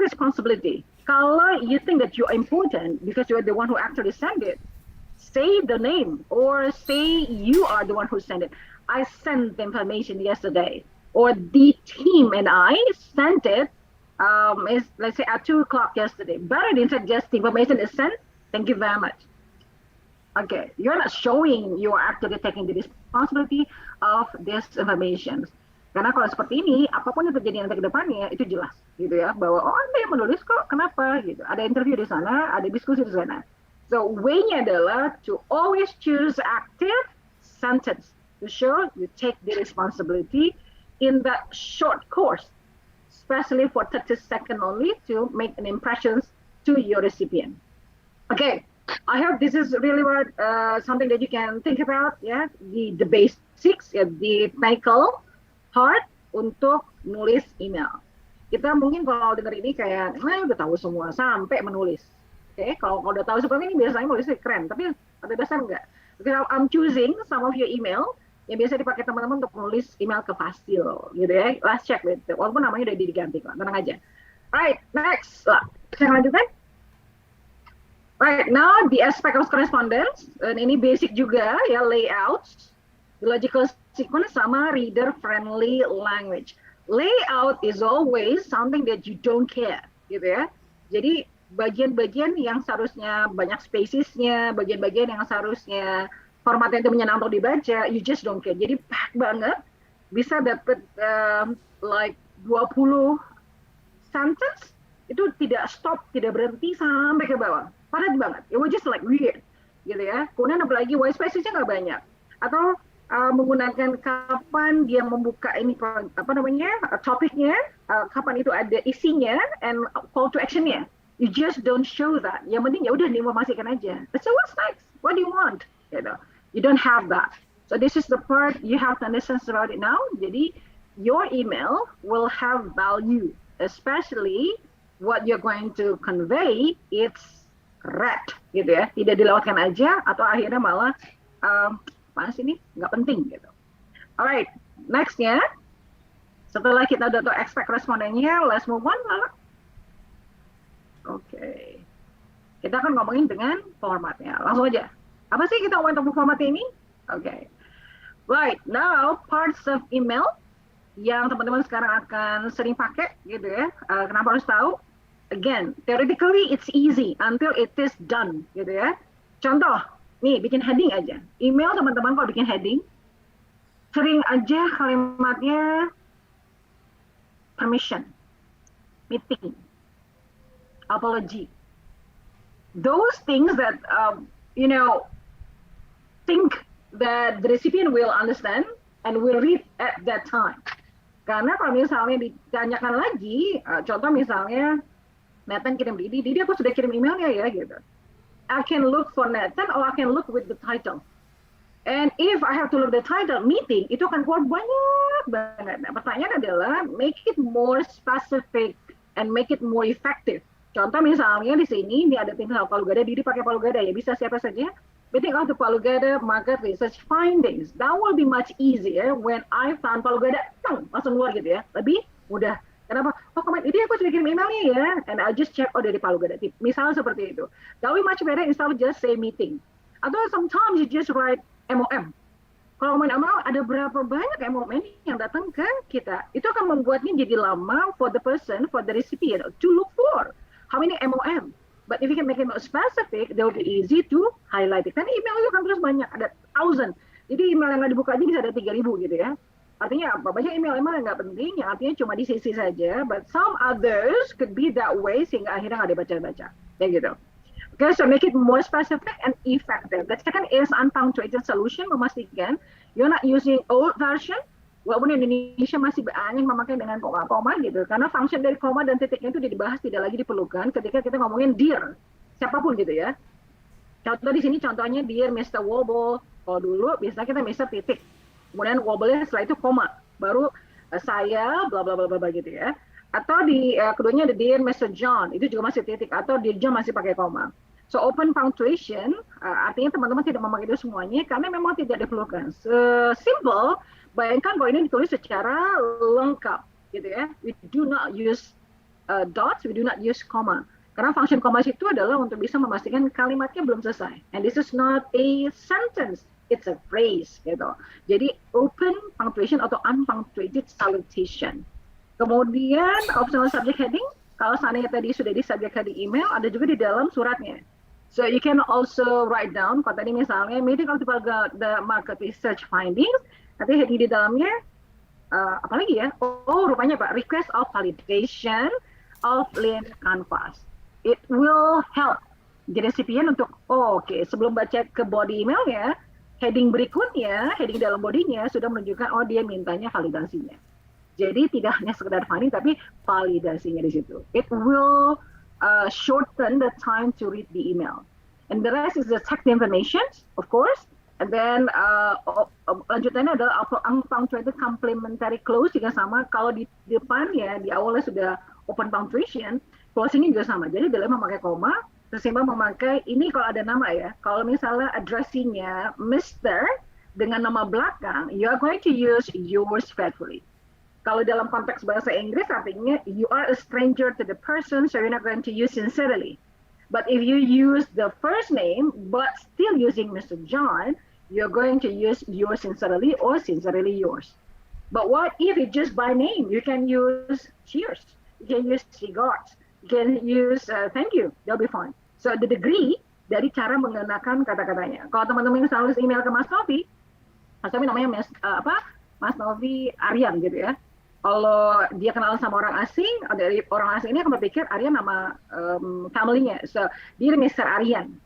responsibility. Kalau you think that you're important because you're the one who actually sent it, say the name or say you are the one who sent it. I sent the information yesterday, or the team and I sent it. Is let's say at 2 o'clock yesterday. Better than just the information is sent. Thank you very much. Okay, you're not showing you are actually taking the responsibility of this information. Karena kalau seperti ini, apapun yang terjadi nanti ke depannya itu jelas, gitu ya, bahwa oh Anda yang menulis kok, kenapa? Gitu. Ada interview di sana, ada diskusi di sana. So way-nya adalah to always choose active sentence to show you take the responsibility in that short course, especially for 30 seconds only to make an impression to your recipient. Okay. I hope this is really what something that you can think about, ya, the basics, ya, the technical part untuk nulis email. Kita mungkin kalau dengar ini kayak, udah tahu semua sampai menulis. Oke, kalau udah tahu seperti ini biasanya nulisnya keren, tapi pada dasar enggak. Because I'm choosing some of your email yang biasa dipakai teman-teman untuk menulis email ke Fastio, gitu ya. Last check gitu. Walaupun namanya udah diganti kok, tenang aja. Right, next. Lah, saya lanjutkan. Right, now the aspect of correspondence, dan ini basic juga ya, layouts, the logical sequence sama reader friendly language. Layout is always something that you don't care, gitu ya. Jadi bagian-bagian yang seharusnya banyak spacesnya, bagian-bagian yang seharusnya formatnya itu menyenangkan untuk dibaca, you just don't care. Jadi pack banget, bisa dapet like 20 sentence, itu tidak stop, tidak berhenti sampai ke bawah. Padat banget, it was just like weird, gitu ya. Kemudian apalagi white spaces-nya nggak banyak, atau menggunakan kapan dia membuka ini apa namanya topiknya, kapan itu ada isinya, and call to action-nya. You just don't show that. Yang penting ya udah diinformasikan aja. So what's next? What do you want? Gitu. You don't have that. So this is the part you have to understand about it now. Jadi your email will have value, especially what you're going to convey. It's correct, gitu ya, tidak dilewatkan aja atau akhirnya malah panas ini nggak penting gitu. Alright, nextnya setelah kita udah tahu expect respondennya, let's move on lah. Oke, kita akan ngomongin dengan formatnya, langsung aja. Apa sih kita ngomongin tentang format ini? Oke, right, now parts of email yang teman-teman sekarang akan sering pakai, gitu ya. Kenapa harus tahu? Again, theoretically it's easy until it is done, gitu ya. Contoh, nih bikin heading aja. Email teman-teman kalau bikin heading, sering aja kalimatnya permission, meeting, apology. Those things that think that the recipient will understand and will read at that time. Karena kalau misalnya ditanyakan lagi, contoh misalnya Nathan kirim Didi aku sudah kirim emailnya ya gitu. I can look for Nathan or I can look with the title. And if I have to look the title meeting, itu akan keluar banyak banget. Nah, pertanyaan adalah make it more specific and make it more effective. Contoh misalnya di sini ini ada tinggal Palu Gada, Didi pakai Palu Gada ya, bisa siapa saja. Meeting of the Palu Gada market research findings. That will be much easier when I found Palu Gada, langsung keluar gitu ya. Lebih mudah. Kenapa? Oh, kemarin ini aku sudah kirim emailnya ya, and I just check, oh dari Palu Gada. Misalnya seperti itu. That will be much better instead of just say meeting. Atau sometimes you just write MOM. Kalau main MOM, ada berapa banyak MOM yang datang ke kita. Itu akan membuatnya jadi lama for the person, for the recipient to look for. How many MOM? But if you can make it more specific, they will be easy to highlight it. Kan email itu kan terus banyak, ada 1,000. Jadi email yang nggak dibuka aja bisa ada 3.000 gitu ya. Artinya apa? Banyak email yang nggak penting, yang artinya cuma di sisi saja. But some others could be that way sehingga akhirnya nggak dibaca-baca. Kayak gitu. Okay, so make it more specific and effective. The second is unpunctuated solution, memastikan you're not using old version. Walaupun Indonesia masih banyak memakai dengan koma-koma gitu. Karena function dari koma dan titiknya itu dibahas tidak lagi diperlukan ketika kita ngomongin dear. Siapapun gitu ya. Contoh di sini contohnya dear Mr. Wobble. Kalau dulu biasanya kita Mr. titik. Kemudian wobble-nya setelah itu koma, baru saya bla bla bla bla gitu ya. Atau di keduanya the dear Mr. John, itu juga masih titik, atau dear John masih pakai koma. So open punctuation artinya teman-teman tidak memakai itu semuanya karena memang tidak diperlukan. Simple, bayangkan bahwa ini ditulis secara lengkap gitu ya. We do not use dots, we do not use comma. Karena function commas itu adalah untuk bisa memastikan kalimatnya belum selesai. And this is not a sentence, it's a phrase gitu. Jadi open punctuation atau unpunctuated salutation. Kemudian optional subject heading, kalau seandainya tadi sudah di subject heading email, ada juga di dalam suratnya. So you can also write down, kalau tadi misalnya meeting of the market research findings, nanti heading di dalamnya apalagi ya? Oh, rupanya Pak, request of validation of Lean Canvas. It will help the recipient untuk, oke, sebelum baca ke body emailnya, heading berikutnya, heading dalam bodinya sudah menunjukkan, oh dia mintanya validasinya. Jadi tidak hanya sekedar finding, tapi validasinya di situ. It will shorten the time to read the email. And the rest is the text information, of course. And then lanjutannya adalah unpunctuated complementary close juga sama. Kalau di depan ya di awalnya sudah open punctuation, closingnya juga sama. Jadi boleh memakai koma, tersimbang memakai ini kalau ada nama ya. Kalau misalnya addressingnya Mr. dengan nama belakang, you are going to use yours faithfully. Kalau dalam konteks bahasa Inggris artinya you are a stranger to the person, so you're not going to use sincerely. But if you use the first name but still using Mr. John, you're going to use yours sincerely or sincerely yours. But what if it's just by name? You can use cheers, you can use regards, you can use thank you, that'll be fine. So the degree dari cara menggunakan kata-katanya. Kalau teman-teman yang selalu email ke Mas Novi namanya Mas Novi Aryan gitu ya. Kalau dia kenal sama orang asing, dari orang asing ini akan berpikir Aryan nama family-nya. So, dear Mr. Aryan,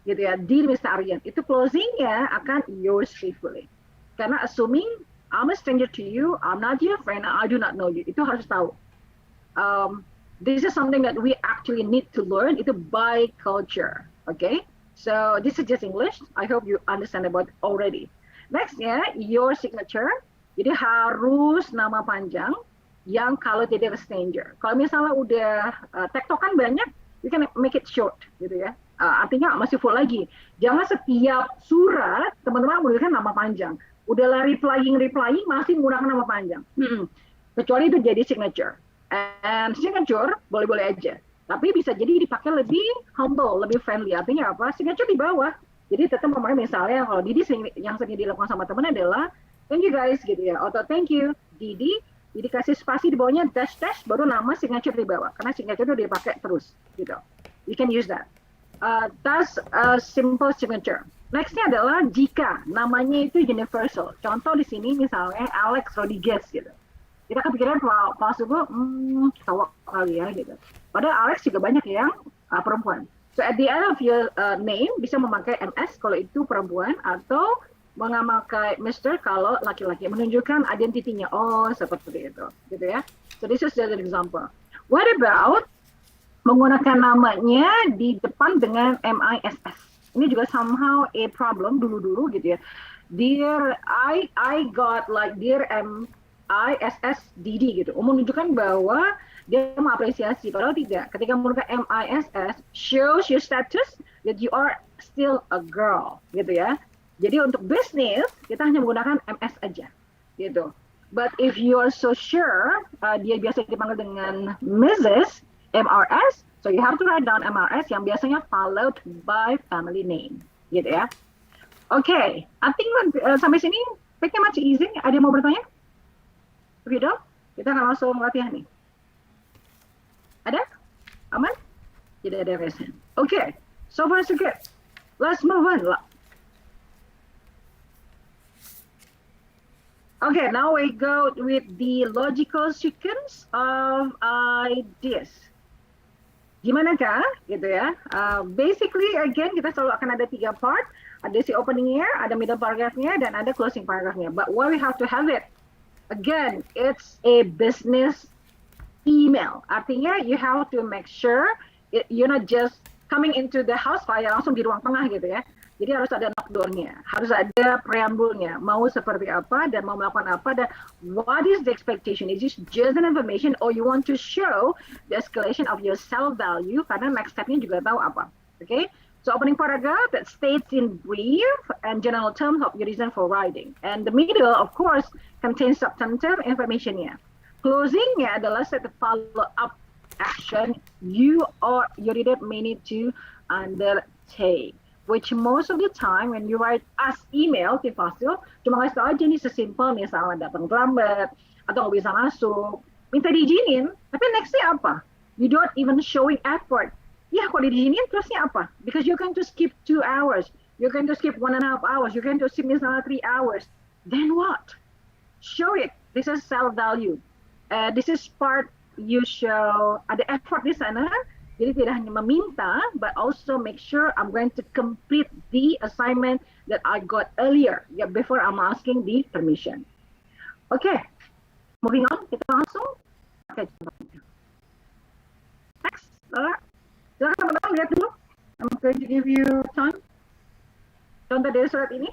gitu ya, dear Mr. Aryan. Itu closing-nya akan yours faithfully. Karena assuming I'm a stranger to you, I'm not your friend, I do not know you. Itu harus tahu. This is something that we actually need to learn. Itu by culture, okay? So, this is just English. I hope you understand about it already. Next-nya, your signature. Jadi harus nama panjang yang kalau tidak stranger. Kalau misalnya udah tektokan banyak, you can make it short gitu ya. Artinya masih full lagi. Jangan setiap surat teman-teman menggunakan nama panjang. Udah replying masih menggunakan nama panjang. Kecuali itu jadi signature. And signature boleh-boleh aja. Tapi bisa jadi dipakai lebih humble, lebih friendly. Artinya apa? Signature di bawah. Jadi tetap misalnya kalau Didi yang sering dilakukan sama teman adalah thank you guys gitu ya, atau thank you Didi, jadi kasih spasi di bawahnya dash baru nama signature di bawah karena signature itu dipakai terus gitu. You can use that. That's a simple signature. Nextnya adalah jika namanya itu universal. Contoh di sini misalnya Alex Rodriguez gitu. Kita kepikiran possible cowok kali ya gitu. Padahal Alex juga banyak yang perempuan. So at the end of your name bisa memakai MS kalau itu perempuan atau memakai Mr. kalau laki-laki, menunjukkan identitinya. Oh, seperti itu, gitu ya. So this is just an example. What about menggunakan namanya di depan dengan MISS? Ini juga somehow a problem dulu gitu ya. Dear I got like dear MISS Didi gitu. Menunjukkan bahwa dia mengapresiasi, padahal tidak. Ketika menggunakan MISS, shows your status that you are still a girl, gitu ya. Jadi untuk bisnis kita hanya menggunakan MS aja, gitu. But if you are so sure, dia biasa dipanggil dengan Mrs. MRS, so you have to write down MRS yang biasanya followed by family name, gitu ya. Okay, I think sampai sini pikirnya masih easy. Ada yang mau bertanya? Begitu? Kita akan langsung latihan nih. Ada? Aman? Tidak ada resen. Okay, so far so good. Let's move on. Okay, now we go with the logical sequence of ideas. Gimana kah? Gitu ya. Basically, again, kita selalu akan ada 3 part. Ada si openingnya, ada middle paragraphnya, dan ada closing paragraphnya. But why we have to have it? Again, it's a business email. Artinya, you have to make sure you're not just coming into the house file langsung di ruang tengah gitu ya. Jadi harus ada knock door-nya, harus ada preambulnya, mau seperti apa dan mau melakukan apa dan what is the expectation? Is this just an information or you want to show the escalation of your self value karena next step-nya juga tahu apa. Okay? So opening paragraph that states in brief and general terms of your reason for writing. And the middle, of course, contains substantive information-nya. Closing-nya adalah set follow up action your leader may need to undertake. Which most of the time when you write as email, Tifasil, cuma kasih tau aja nih sesimpel misalnya datang terlambat atau nggak bisa masuk, minta diizinin, tapi nextnya apa? You don't even showing effort. Ya, kalau diizinin terusnya apa? Because you're going to skip 2 hours, you're going to skip 1.5 hours, you're going to skip misalnya 3 hours. Then what? Show it. This is self-value. This is part you show ada effort di sana. Jadi tidak hanya meminta, but also make sure I'm going to complete the assignment that I got earlier, before I'm asking the permission. Okay, moving on, kita langsung pakai contohnya. Next, silakan teman-teman lihat dulu. I'm going to give you time. Contoh dari surat ini,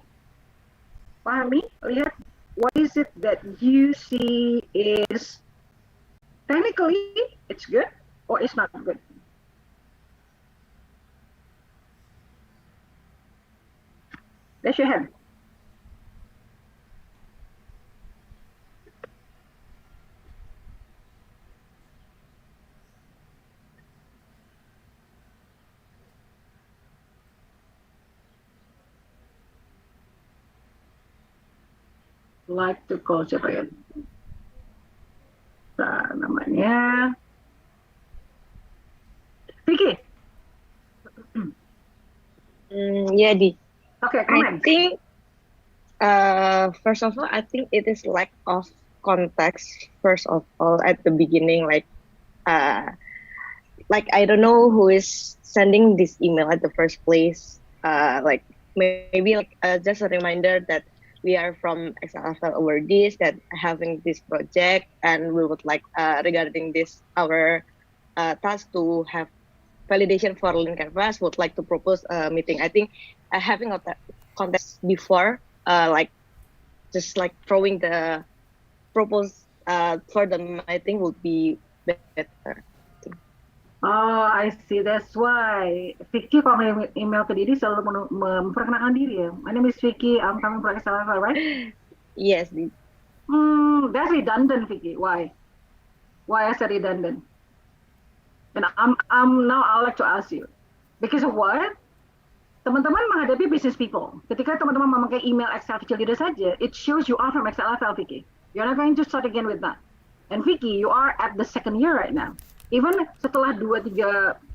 pahami, lihat, what is it that you see is technically it's good or it's not good. Raise your hand. Like to call siapa ya? Nah, namanya Vicky. Yeah, Di. Okay, comment. I think, first of all, I think it is lack of context. First of all, at the beginning, like I don't know who is sending this email at the first place. Like maybe just a reminder that we are from XLFL awardees that having this project, and we would like regarding this our task to have validation for Lean Canvas, would like to propose a meeting. I think having a context before, just like throwing the propose for them, I think would be better. Oh, I see. That's why Vicky kalau email ke Didi selalu memperkenalkan diri ya. My name is Vicky. I'm coming from XLFL, right? Yes. That's redundant, Vicky. Why? Why is that redundant? And I'm now I'd like to ask you, because of what? Teman-teman menghadapi business people. Ketika teman-teman memakai email Excel kecil leader saja, it shows you are from XLFL, Vicky. You're not going to start again with that. And Vicky, you are at the second year right now. Even setelah 2-3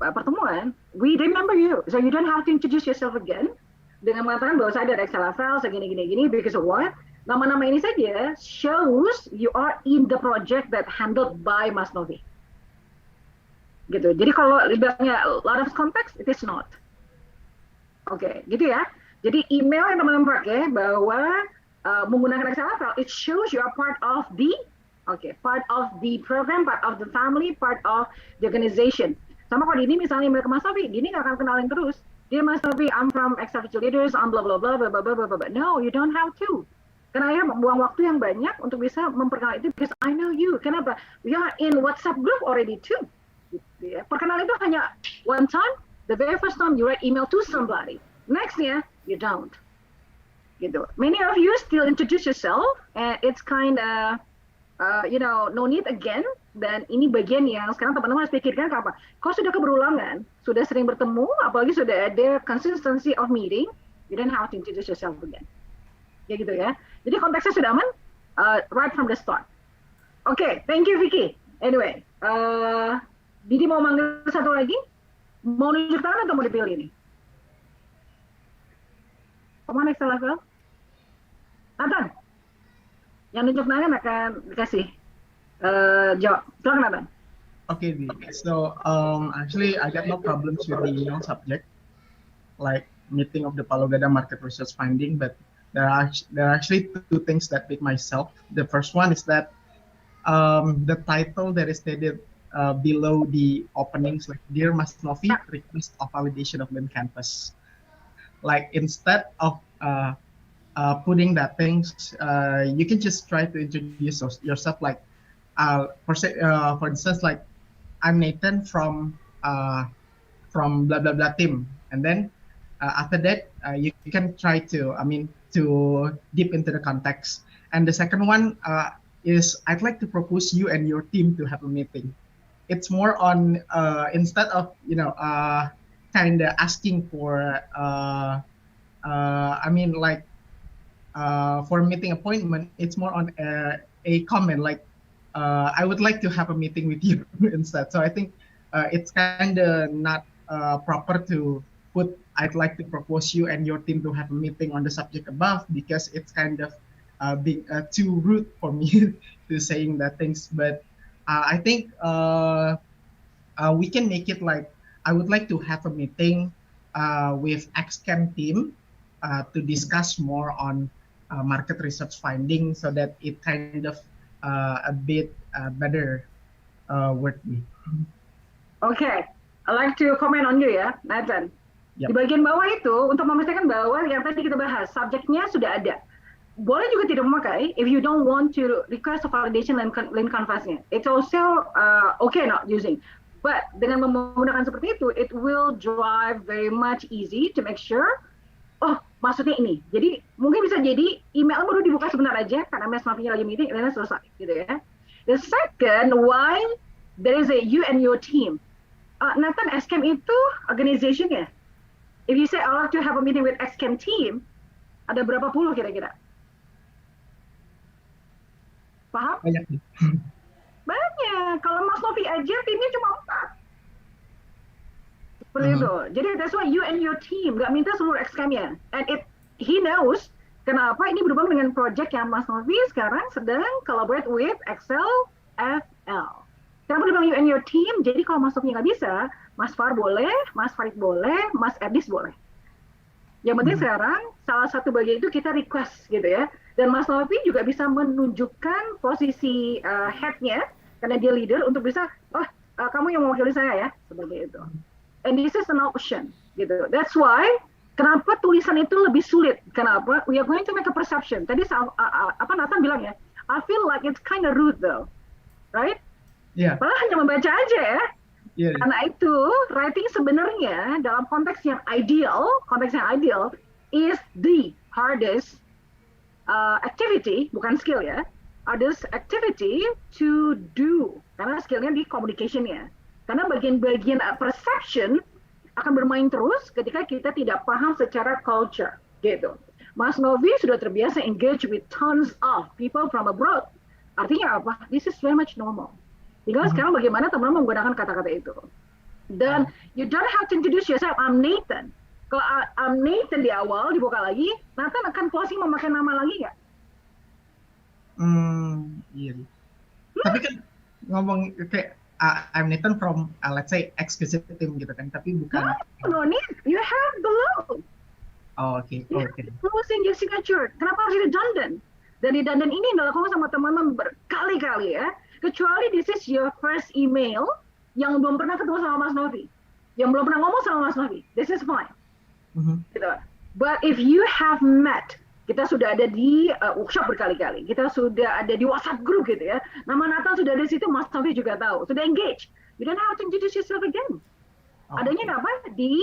pertemuan, we remember you. So you don't have to introduce yourself again dengan mengatakan bahwa saya dari XLFL, segini-gini, because of what? Nama-nama ini saja shows you are in the project that handled by Mas Novi. Gitu. Jadi kalau bilangnya a lot of context, it is not. Oke, gitu ya. Jadi email yang teman-teman pakai bahwa menggunakan XLFL, it shows you are part of the program, part of the family, part of the organization. Sama kalau Dini misalnya email ke Mas Novi, Dini nggak akan kenalin terus. Dia Mas Novi, I'm from XLFL Leaders, I'm blah blah blah blah blah blah blah. No, you don't have to. Karena ya membuang waktu yang banyak untuk bisa memperkenalkan itu, because I know you. Kenapa? We are in WhatsApp group already too. Perkenalan itu hanya one time, the very first time you write email to somebody. Nextnya, you don't. Gitu. Many of you still introduce yourself, and it's kind of, no need again. Dan ini bagian yang sekarang teman-teman harus pikirkan apa? Kalau sudah keberulangan, sudah sering bertemu, apalagi sudah ada consistency of meeting, you don't have to introduce yourself again. Ya gitu ya. Jadi konteksnya sudah aman, right from the start. Okay, thank you Vicky. Anyway, Didi mau manggil satu lagi? Mau nunjuk tangan atau mau dipilih nih? Kemana XLFL? Nathan? Yang nunjuk tangan akan dikasih jawab. Silakan Nathan. Okay, so actually I got no problems with the email subject, like meeting of the Palu Gada market research finding, but there are actually two things that pick myself. The first one is that the title that is stated below the openings, like Dear Mas Novi, request of validation of Lean Canvas. Like instead of putting that things, you can just try to introduce yourself, like for instance, like I'm Nathan from blah blah blah team, and then after that you can try to deep into the context. And the second one is I'd like to propose you and your team to have a meeting. it's more on instead of kind of asking for I mean like for meeting appointment, it's more on a comment like I would like to have a meeting with you instead. So I think it's kind of not proper to put I'd like to propose you and your team to have a meeting on the subject above, because it's kind of being too rude for me to saying that things. But I think we can make it like I would like to have a meeting with XCAM team to discuss more on market research finding, so that it kind of a bit better word me. Okay, I like to comment on you ya, Nathan. Yep. Di bagian bawah itu untuk memastikan bahwa yang tadi kita bahas subjeknya sudah ada. Boleh juga tidak memakai if you don't want to request a validation link canvasnya. It's also okay not using. But dengan menggunakan seperti itu, it will drive very much easy to make sure. Oh, maksudnya ini. Jadi mungkin bisa jadi email baru dibuka sebentar aja karena Mas Novi lagi meeting, dan selesai, gitu ya. The second, why there is a you and your team. Nathan, XCAM itu organization ya. If you say I like to have a meeting with XCAM team, ada berapa puluh kira-kira? Paham? Banyak. Banyak. Kalau Mas Novi aja timnya cuma 4. Seperti itu. Jadi that's why you and your team nggak minta seluruh XCAM-nya. And he knows kenapa ini berhubung dengan project yang Mas Novi sekarang sedang collaborate with Excel FL. Kenapa dibilang you and your team? Jadi kalau Mas Novi nggak bisa, Mas Far boleh, Mas Farid boleh, Mas Erdis boleh. Yang penting sekarang salah satu bagian itu kita request gitu ya. Dan Mas Novi juga bisa menunjukkan posisi head-nya karena dia leader untuk bisa, kamu yang mewakili saya ya, seperti itu. And this is an option gitu. That's why kenapa tulisan itu lebih sulit. Kenapa? We are going to make a perception. Tadi Nathan bilang ya, I feel like it's kind of rude though, right? Yeah. Malah hanya membaca aja ya. Yeah. Karena itu writing sebenarnya dalam konteks yang ideal is the hardest activity, bukan skill ya, hardest activity to do. Karena skillnya di communication-nya. Karena bagian-bagian perception akan bermain terus ketika kita tidak paham secara culture, gitu. Mas Novi sudah terbiasa engage with tons of people from abroad. Artinya apa? This is very much normal. Tinggal sekarang bagaimana teman-teman menggunakan kata-kata itu. Dan you don't have to introduce yourself, I'm Nathan. Kalau I'm Nathan di awal, dibuka lagi, Nathan akan closing memakai nama lagi nggak? Iya. Tapi kan ngomong kayak I'm Nathan from let's say executive team gitu kan, tapi bukan. No need, you have below. Oh, oke. Closing your signature. Kenapa harus redundant? Dan redundant ini dilakukan sama teman-teman berkali-kali ya. Kecuali this is your first email yang belum pernah ketemu sama Mas Novi, yang belum pernah ngomong sama Mas Novi, this is fine. Gitu. But if you have met, kita sudah ada di workshop berkali-kali, kita sudah ada di WhatsApp group gitu ya, nama Nathan sudah ada di situ, Mas Novi juga tahu, sudah engage, you don't have to introduce yourself again. Adanya apa? Di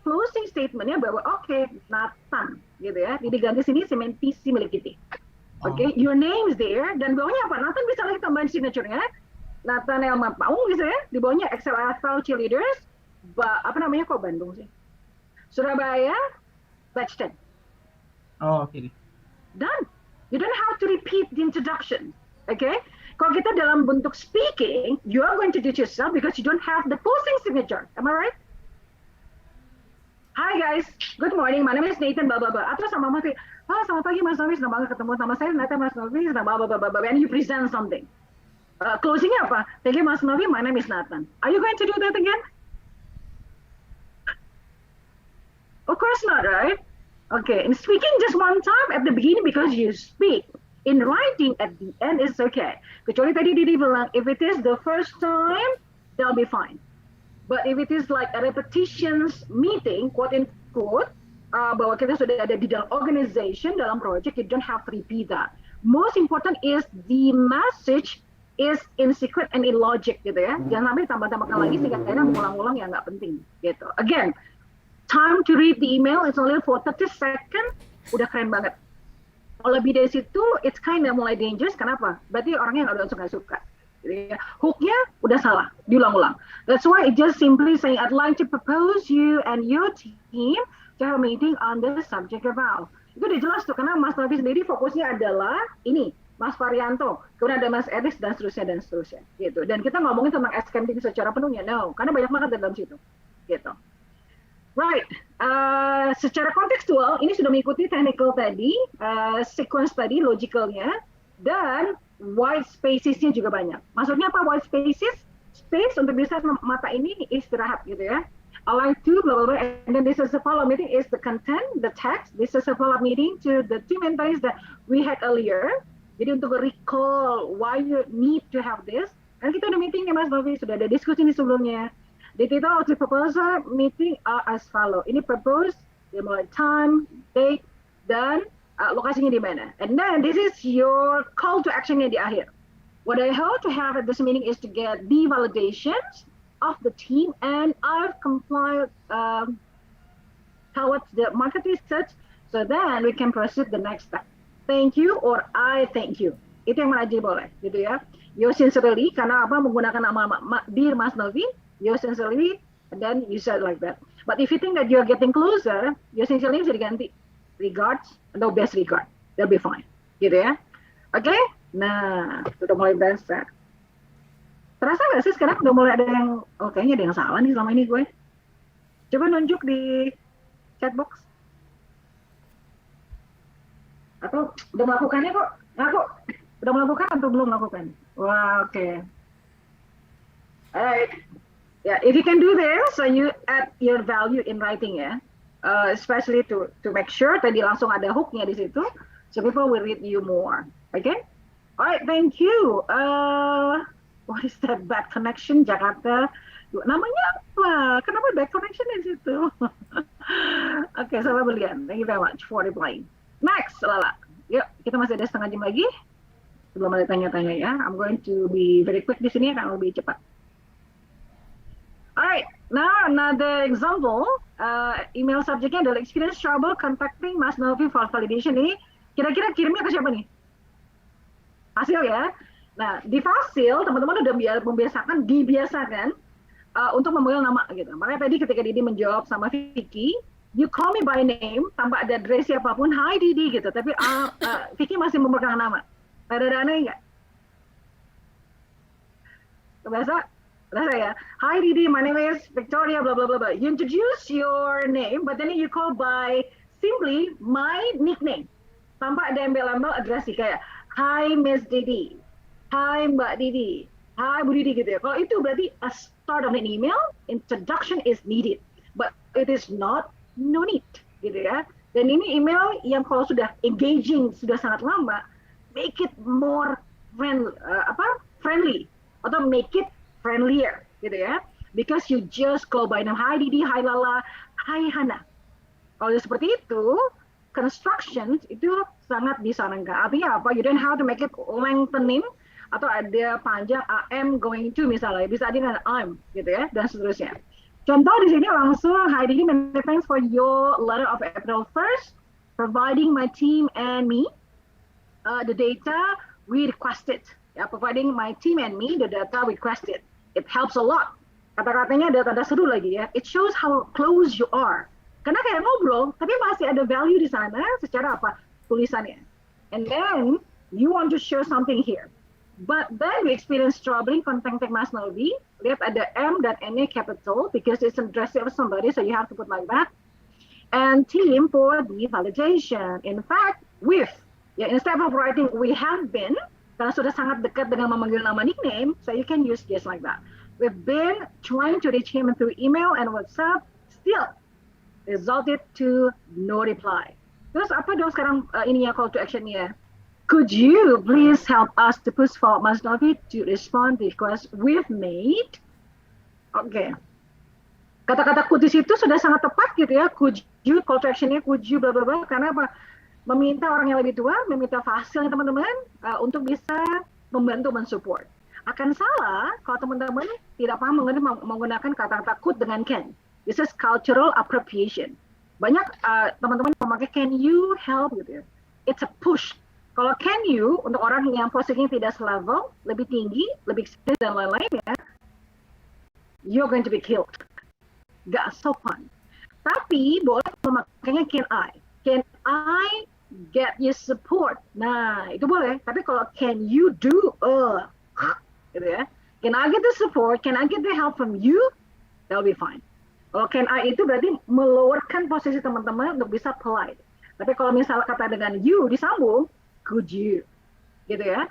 closing statementnya bahwa oke, Nathan gitu ya, diganti sini sementisi milik kita. Oke, your name is there, dan bawahnya apa? Nathan bisa lagi tambahin signature-nya. Nathan Elma Paung bisa ya, di bawahnya Excel FL Cheerleaders, namanya kok Bandung sih? Surabaya, batch 10. Oh, oke. Done. You don't have to repeat the introduction. Okay? Kalau kita dalam bentuk speaking, you are going to do it yourself because you don't have the closing signature. Am I right? Hi guys, good morning. My name is Nathan, blah blah blah. Atau sama Mas, selamat pagi Mas Novi, senang banget ketemu sama saya. Nathan Mas Novi, senang blah blah blah blah. And you present something. Closingnya apa? Thank you Mas Novi, my name is Nathan. Are you going to do that again? Of course not, right? Okay, in speaking just one time at the beginning because you speak. In writing at the end is okay. Kecuali tadi Didi bilang, if it is the first time, they'll be fine. But if it is like a repetitions meeting, quote unquote, bahwa kita sudah ada di dalam organization, dalam project, you don't have to repeat that. Most important is the message is in secret and in logic gitu ya. Jangan sampai tambah-tambahkan lagi sehingga akhirnya mengulang-ulang yang nggak penting gitu. Again, time to read the email is only for 30 seconds, udah keren banget. Kalau lebih dari situ, it's kind of mulai dangerous. Kenapa? Berarti orangnya nggak suka. Jadi, hooknya udah salah, diulang-ulang. That's why it just simply saying, I'd like to propose you and your team to have a meeting on the subject about. Itu udah jelas tuh, karena Mas Novi sendiri fokusnya adalah ini, Mas Varianto, kemudian ada Mas Eris dan seterusnya, gitu. Dan kita ngomongin tentang accounting secara penuhnya, no, karena banyak banget dalam situ, gitu. Right, secara kontekstual ini sudah mengikuti technical tadi, sequence tadi, logicalnya, dan white spacesnya juga banyak. Maksudnya apa white spaces? Space untuk bisa mata ini istirahat gitu ya. I like to blah blah blah, and then this is a follow-up meeting is the content, the text. This is a follow-up meeting to the two mentors that we had earlier. Jadi untuk recall why you need to have this. Kan kita udah meeting ya Mas Novi, sudah ada diskusi ini sebelumnya. The title of the proposal meeting are as follow. Ini propose, dimulai time, date, dan lokasinya di mana. And then this is your call to actionnya di akhir. What I hope to have at this meeting is to get the validations of the team, and I've complied towards the market research, so then we can proceed the next step. Thank you or I thank you. Itu yang mana aja boleh, gitu ya. You sincerely, karena apa menggunakan nama Dear Mas Novi, you sincerely, and then you said like that. But if you think that you're getting closer, you sincerely bisa diganti regards atau best regard, they'll be fine, gitu ya. Oke, nah sudah mulai berasa. Terasa nggak sih sekarang udah mulai ada yang, kayaknya ada yang salah nih selama ini gue. Coba nunjuk di chatbox. Atau udah melakukannya kok? Ngaku, udah melakukan atau belum melakukan? Wah, oke. Alright. Yeah, if you can do this, so you add your value in writing ya, especially to make sure tadi langsung ada hooknya di situ, so people will read you more. Okay? Alright, thank you. What is that bad connection Jakarta? Namanya apa? Kenapa bad connection di situ? Okay, sahabat berlian. Thank you very much for replying. Next, Lala. Yuk, kita masih ada setengah jam lagi. Sebelum ada tanya-tanya ya. I'm going to be very quick di sini akan lebih cepat. Alright, now another example, email subjeknya adalah experience trouble contacting Mas Novi for validation ini. Kira-kira kirimnya ke siapa nih? Fasil ya. Nah, di Fasil teman-teman udah dibiasakan untuk memanggil nama gitu. Makanya tadi ketika Didi menjawab sama Vicky, you call me by name tanpa ada address siapapun, hi Didi gitu. Tapi Vicky masih memegang nama. Ada aneh nggak? Kebiasa? Let's say, hi Didi, my name is Victoria, blah, blah, blah, blah. You introduce your name, but then you call by simply my nickname. Tanpa ada embel-embel address kayak, hi Miss Didi, hi Mbak Didi, hi Bu Didi gitu ya. Kalau itu berarti a start of an email, introduction is needed. But it is not, no need gitu ya. Dan ini email yang kalau sudah engaging, sudah sangat lama, make it more friendly, atau make it friendlier gitu ya, because you just call by name, hi Didi, hi Lala, hi Hana. Kalau seperti itu, construction itu sangat disarankan. Artinya apa? You don't have to make it lengthening atau ada panjang am going to misalnya, bisa ada dengan I'm gitu ya, dan seterusnya. Contoh di sini langsung, hi Didi, many thanks for your letter of April 1st, providing my team and me the data we requested. Ya, providing my team and me the data requested. It helps a lot. Kata-katanya ada tanda seru lagi ya. It shows how close you are. Karena kayak ngobrol, tapi masih ada value di sana secara apa? Tulisannya. And then, you want to share something here. But then we experience troubling contacting Mas Novi. Lihat ada M dan N-nya capital because it's addressed to somebody, so you have to put like that. And team for the validation. In fact, with. Ya, instead of writing we have been, karena sudah sangat dekat dengan memanggil nama nickname, so you can use just like that. We've been trying to reach him through email and WhatsApp, still resulted to no reply. Terus apa dong sekarang ininya call to actionnya? Could you please help us to push for Mas Novi to respond to request we've made? Oke. Kata-kata could di situ sudah sangat tepat gitu ya. Could you, call to actionnya could you bla bla bla, karena apa? Meminta orang yang lebih tua, meminta fasilnya teman-teman untuk bisa membantu mensupport. Akan salah kalau teman-teman tidak paham menggunakan kata-kata could dengan can. This is cultural appropriation. Banyak teman-teman memakai can you help gitu ya. It's a push. Kalau can you, untuk orang yang posisinya tidak selevel, lebih tinggi, lebih experience dan lain-lainnya, you're going to be killed. Gak sopan. Tapi boleh memakainya can I. Can I get your support? Nah, itu boleh. Tapi kalau can you do, gitu ya. Can I get the support? Can I get the help from you? That'll be fine. Kalau can I itu berarti melowerkan posisi teman-teman untuk bisa polite. Tapi kalau misalnya kata dengan you disambung, could you? Gitu ya.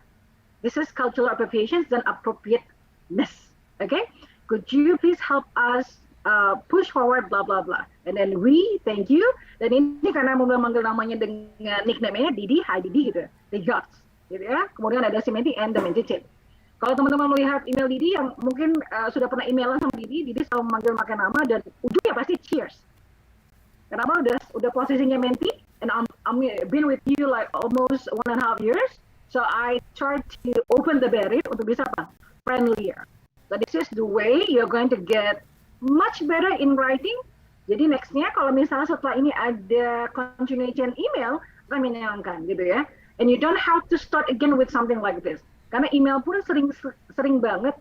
This is cultural appropriations dan appropriateness. Okay? Could you please help us push forward blah blah blah. And then we thank you. Dan ini karena manggil namanya dengan nickname-nya Didi, hi Didi gitu. Regards. Gitu ya. Kemudian ada Simenti and the Cicit. Kalau teman-teman melihat email Didi yang mungkin sudah pernah emailan sama Didi selalu memanggil pakai nama dan ujungnya pasti cheers. Kenapa udah posisinya Menti and I'm been with you like almost 1.5 years. So I try to open the barrier untuk bisa apa? Friendlier. So this is the way you're going to get much better in writing. Jadi nextnya kalau misalnya setelah ini ada continuation email, akan menyenangkan gitu ya. And you don't have to start again with something like this. Karena email pun sering banget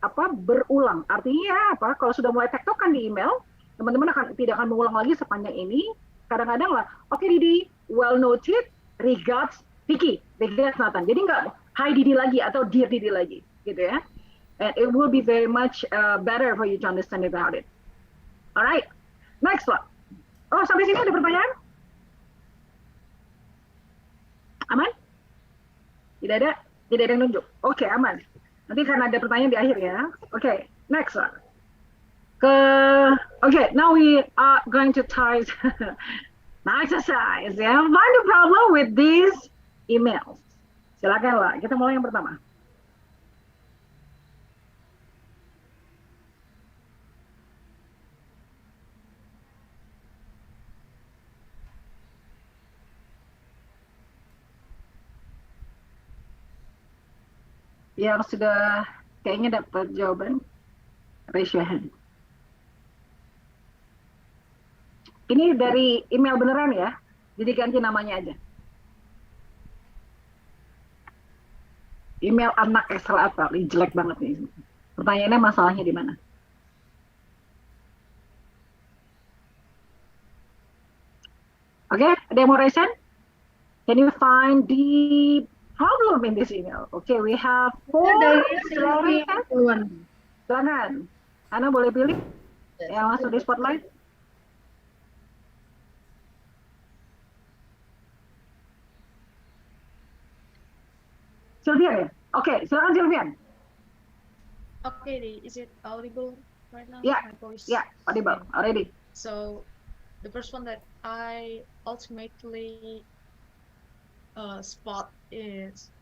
berulang. Artinya apa? Kalau sudah mulai tektokan di email, teman-teman tidak akan mengulang lagi sepanjang ini. Kadang-kadang lah, oke Didi, well noted, regards Vicky, regards Nathan. Jadi nggak hi Didi lagi atau dear Didi lagi, gitu ya. And it will be very much better for you to understand about it. Alright, next one. Oh, sampai sini ada pertanyaan? Aman? Tidak ada? Tidak ada yang nunjuk. Oke, aman. Nanti karena ada pertanyaan di akhir ya. Oke, next one. Now we are going to try an exercise. Ya. Find the problem with these emails. Silakan lah. Kita mulai yang pertama. Yang sudah kayaknya dapat jawaban, raise your hand. Ini dari email beneran ya, jadi ganti namanya aja. Email anak Excel apa? Ini jelek banget nih. Pertanyaannya masalahnya di mana? Oke, ada yang mau raise hand? Can you find the problem in this email? Okay, we have 4. Silakan. Ana boleh pilih yang masuk di spotlight. Sylvian ya? Oke, silakan Sylvian. Okay, is it audible right now? Yeah, My voice? yeah, audible, already. So, the first one that I ultimately spot is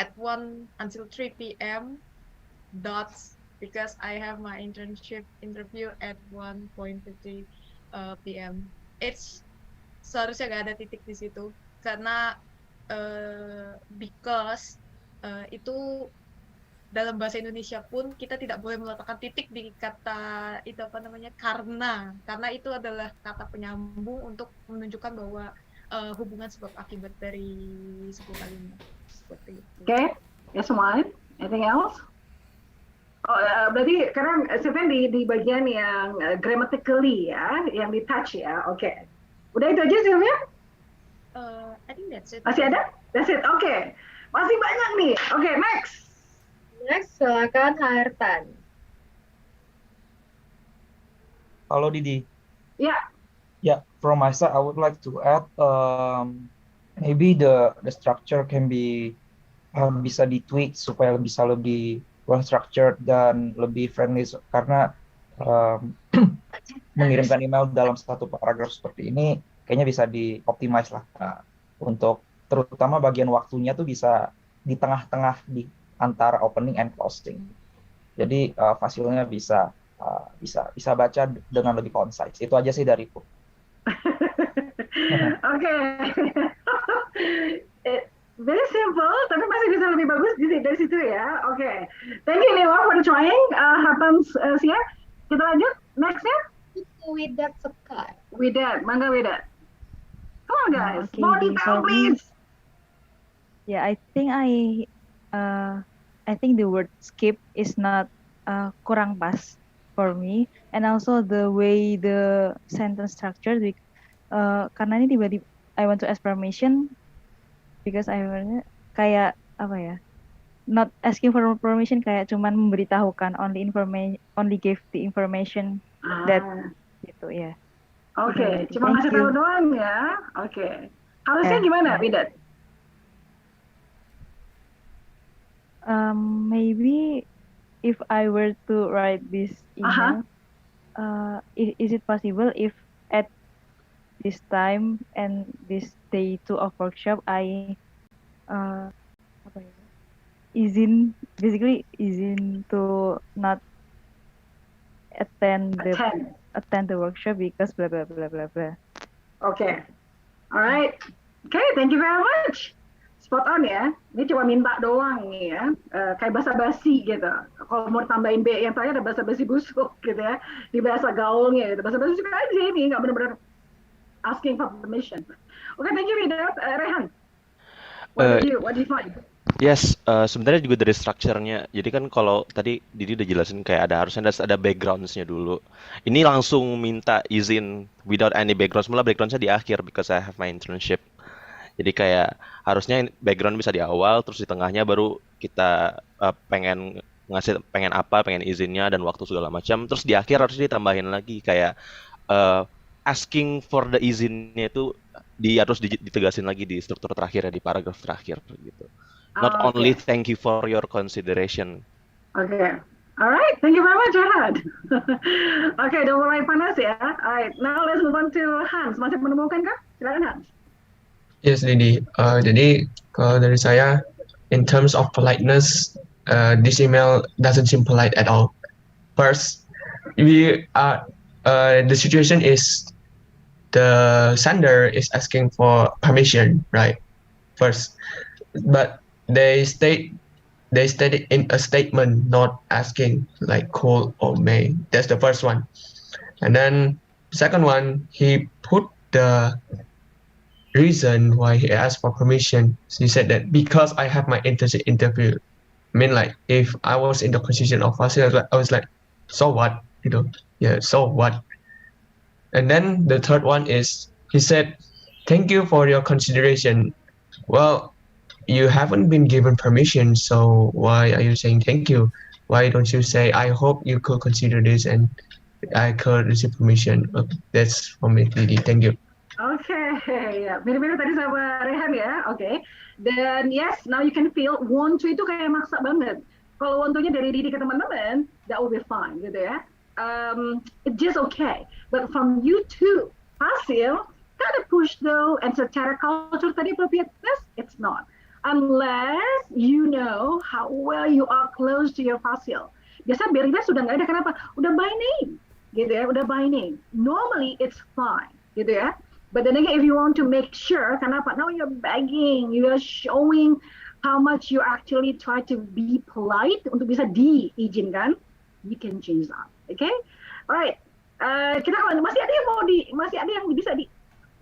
at 1 until 3 p.m. dots because I have my internship interview at 1:50 p.m. It's seharusnya gak ada titik di situ karena because itu dalam bahasa Indonesia pun kita tidak boleh meletakkan titik di kata itu apa namanya karena itu adalah kata penyambung untuk menunjukkan bahwa hubungan sebab akibat dari sebuah kalimat seperti itu. Oke, yes one. Anything else? Oh, berarti karena Sylvian di bagian yang grammatically ya, yang di touch ya. Oke. Udah itu aja Sylvian? I think that's it. Masih ada? That's it. Oke. Masih banyak nih. Oke, next. Next, silakan Hartan. Halo Didi. Ya. Yeah, from my side, I would like to add maybe the structure can be bisa ditweak supaya bisa lebih well structured dan lebih friendly karena mengirimkan email dalam satu paragraf seperti ini kayaknya bisa dioptimize lah untuk terutama bagian waktunya tuh bisa di tengah-tengah di antara opening and closing. Jadi fasilnya bisa baca dengan lebih concise. Itu aja sih dariku. Oke. Very simple, tapi masih bisa lebih bagus dari situ ya. Oke. Thank you Nila for trying. Happens here. Kita lanjut. Nextnya. Widat Sekar. Widat, mangga Widat. Come on guys, Okay, more detail so please. Yeah, I think the word skip is not kurang pas for me, and also the way the sentence structured. Karena ini tiba-tiba I want to ask permission because kayak apa ya? Not asking for permission, kayak cuman memberitahukan, only give the information that Ah, gitu ya. oke, cuma Thank ngasih tahu you. doang ya. Oke. Harusnya Yeah, gimana, yeah. Widat? Maybe if I were to write this Aha. email, is it possible if at this time and this day 2 of workshop I apa ya, basically izin to not Attend. attend the workshop because blah blah blah blah blah. Oke. Alright. Oke, thank you very much. Spot on ya. Ini cuma minta doang nih ya. Kayak basa-basi gitu. Kalau mau tambahin B yang terakhir ada basa-basi busuk gitu ya. Di bahasa gaulnya gitu. Basa-basi juga aja ini. Nggak benar-benar asking for permission. Oke, thank you Widat. Rehan, what do you find? Yes, sebenarnya juga dari structure-nya. Jadi kan kalau tadi Didi udah jelasin kayak harusnya ada backgrounds-nya dulu. Ini langsung minta izin without any background. Semula background-nya di akhir because I have my internship. Jadi kayak harusnya background bisa di awal, terus di tengahnya baru kita pengen pengen izinnya dan waktu segala macam. Terus di akhir harus ditambahin lagi kayak asking for the izinnya itu harus ditegasin lagi di struktur terakhir ya, di paragraf terakhir gitu. Not only Oke. thank you for your consideration. Oke. Alright, thank you very much, Rehan. Oke, udah mulai panas ya. Alright, now let's move on to Hans. Masih menemukan kah? Silakan Hans. Yes, Didi. Jadi kalau dari saya, in terms of politeness, this email doesn't seem polite at all. First, the situation is the sender is asking for permission, right? First, but they stated in a statement not asking like could or may. That's the first one, and then second one, he put the reason why he asked for permission. He said that because I have my internship interview. I mean, like if I was in the position of Fasil, I was like, so what? Yeah, so what? And then the third one is he said, thank you for your consideration. Well, you haven't been given permission, so why are you saying thank you? Why don't you say, I hope you could consider this and I could receive permission? That's from me, Didi. Thank you. Oke, ya mirip-mirip tadi sama Rehan ya. Oke. Dan yes, now you can feel want to itu kayak maksa banget. Kalau want to-nya dari Didi ke teman-teman, that will be fine gitu ya. It's just okay. But from you too, Hasil, kind of push though, and secara culture tadi appropriateness, it's not. Unless you know how well you are close to your Hasil. Biasa Berida sudah nggak ada, kenapa? Udah by name, gitu ya, udah by name. Normally it's fine, gitu ya. But then again, if you want to make sure, kenapa? Now you're begging, you are showing how much you actually try to be polite untuk bisa diizinkan, you can change that, okay? Alright, kita kalau masih ada yang bisa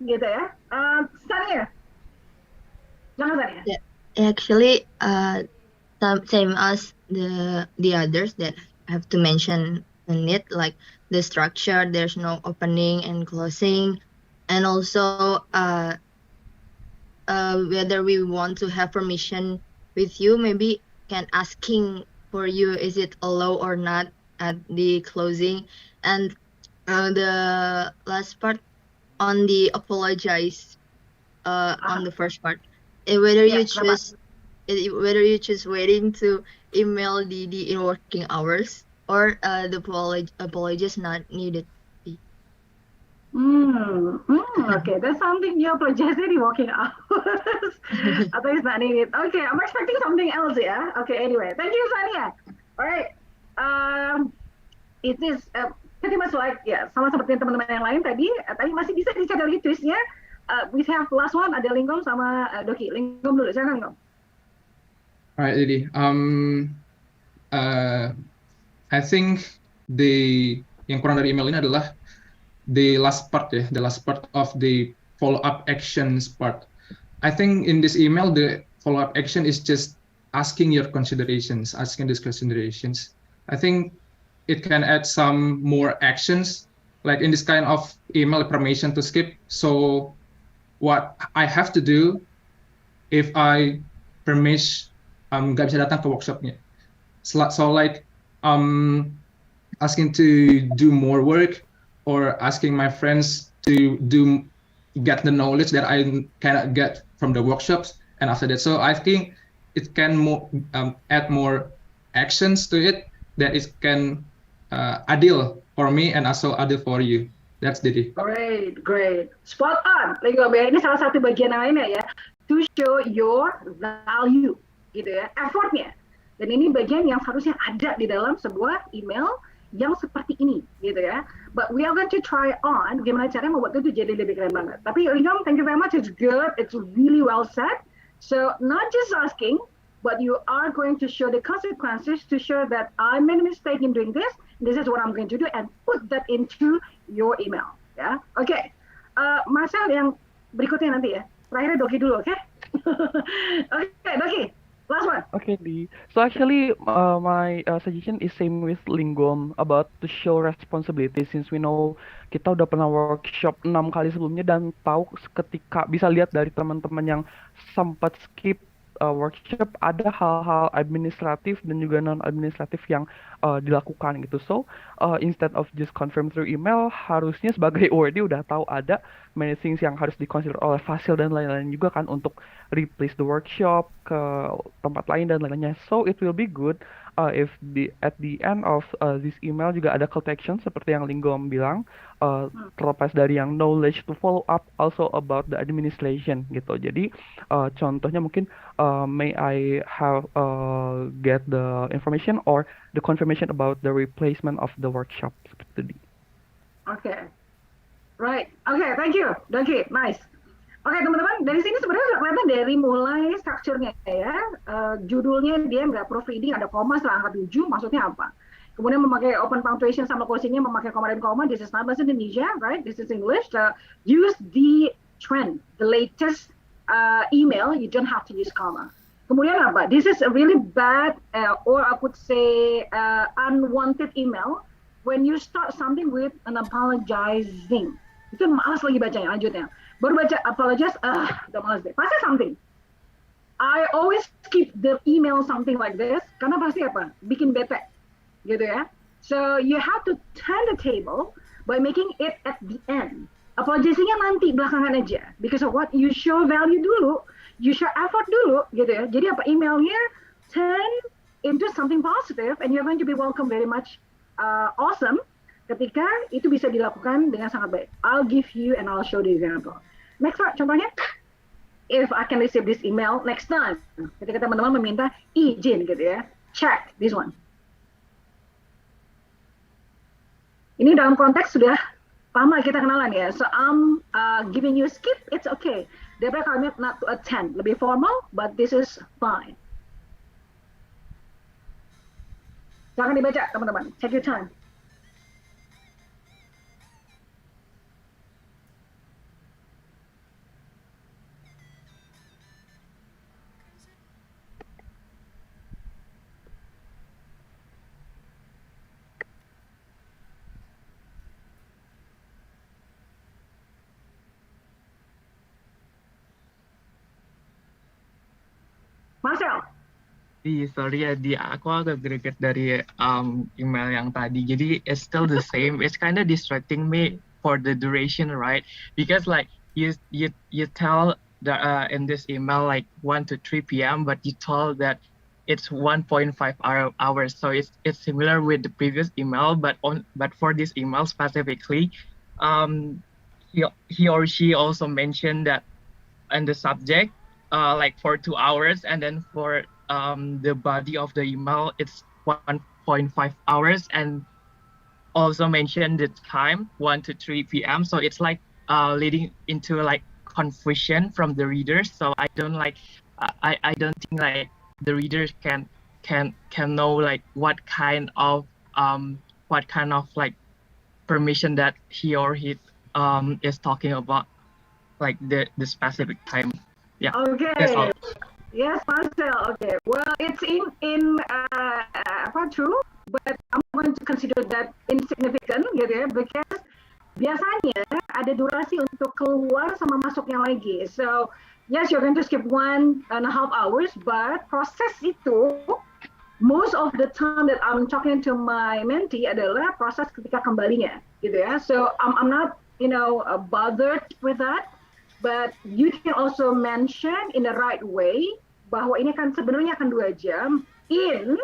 gitu ya. Sania, jangan Sania. Yeah, actually, same as the others that I have to mention in it, like the structure. There's no opening and closing. And also, whether we want to have permission with you, maybe can asking for you, is it allow or not at the closing. And the last part on the apologize, on the first part, whether you choose waiting to email Didi in working hours or the apology is not needed. Okay, that's something you apologize in working hours. Atau it's not needed. Okay, I'm expecting something else ya. Okay, anyway, thank you Sania. Alright, it is pretty much like ya, sama seperti teman-teman yang lain tadi masih bisa dicari lagi twistnya. We have last one, ada Linggom sama Doki. Linggom dulu, silakan Linggom. Alright, Didi. I think yang kurang dari email ini adalah the last part of the follow-up actions part. I think in this email, the follow-up action is just asking your considerations, asking these considerations. I think it can add some more actions, like in this kind of email permission to skip. So what I have to do if I permission nggak bisa datang ke workshopnya. So like asking to do more work or asking my friends to get the knowledge that I cannot get from the workshops, and after that, so I think it can add more actions to it that it can adil for me and also adil for you. That's Didi. Great. Spot on. Lego ya. Ini salah satu bagian lainnya ya. To show your value, gitu ya, effortnya. Dan ini bagian yang harusnya ada di dalam sebuah email yang seperti ini, gitu ya. But we are going to try on gimana caranya membuat itu jadi lebih keren banget. Tapi Lingam, thank you very much. It's good. It's really well said. So not just asking, but you are going to show the consequences to show that I made a mistake in doing this. This is what I'm going to do, and put that into your email. Ya, oke. Marcel yang berikutnya nanti ya. Terakhir Doki dulu, oke? Oke, Doki. Last one. Okay, Lee. So actually, my suggestion is same with Linggom about to show responsibility, since we know kita udah pernah workshop 6 kali sebelumnya dan tahu ketika bisa lihat dari teman-teman yang sempat skip workshop ada hal-hal administratif dan juga non administratif yang dilakukan gitu. So instead of just confirm through email, harusnya sebagai ORD udah tahu ada many things yang harus dikonsider oleh Fasil dan lain-lain juga kan untuk replace the workshop ke tempat lain dan lain-lainnya. So it will be good if at the end of this email juga ada call to action seperti yang Linggom bilang, terlepas dari yang knowledge to follow up also about the administration gitu. Jadi contohnya mungkin may I have get the information or the confirmation about the replacement of the workshop seperti itu. Okay. Right. Okay, thank you. Nice. Oke, teman-teman, dari sini sebenarnya sudah kelihatan dari mulai strukturnya ya. Judulnya dia nggak proofreading, ada koma setelah angka 7, maksudnya apa? Kemudian memakai open punctuation sama closingnya memakai koma dan koma. This is not bahasa Indonesia, right? This is English. Use the trend, the latest email. You don't have to use comma. Kemudian apa? This is a really bad or I could say unwanted email when you start something with an apologizing. Itu malas lagi bacanya, lanjutnya. Baru baca apologize, udah malas deh. Pasti something. I always keep the email something like this, karena pasti apa? Bikin bete, gitu ya. So you have to turn the table by making it at the end. Apologizing-nya nanti belakangan aja. Because of what? You show value dulu, you show effort dulu, gitu ya. Jadi apa? Emailnya turn into something positive, and you're going to be welcome very much awesome ketika itu bisa dilakukan dengan sangat baik. I'll give you and I'll show the example. Next Pak, contohnya, if I can receive this email next time, ketika teman-teman meminta izin gitu ya, check this one. Ini dalam konteks sudah lama kita kenalan ya, so I'm giving you a skip, it's okay. Daripada kami not to attend, lebih formal, but this is fine. Jangan dibaca teman-teman, take your time. Marcel. Iya, sorry ya, aku agak greget dari email yang tadi. Jadi it's still the same. It's kind of distracting me for the duration, right? Because like you tell the in this email like 1 to 3 p.m. but you told that it's 1.5 hours. So it's similar with the previous email, but for this email specifically, he or she also mentioned that in the subject like for 2 hours, and then for the body of the email it's 1.5 hours, and also mentioned the time 1 to 3 p.m. So it's like leading into like confusion from the readers. So I don't think like the readers can know like what kind of like permission that he or he is talking about, like the specific time. Yeah. Okay. That's all. Yes, Marcel. Okay. Well, it's in apa true, but I'm going to consider that insignificant, gitu ya, because biasanya ada durasi untuk keluar sama masuknya lagi. So, yes, you're going to skip 1.5 hours, but proses itu most of the time that I'm talking to my mentee adalah proses ketika kembalinya, gitu ya. So, I'm not, bothered with that. But you can also mention in the right way bahwa ini kan sebenarnya akan 2 jam in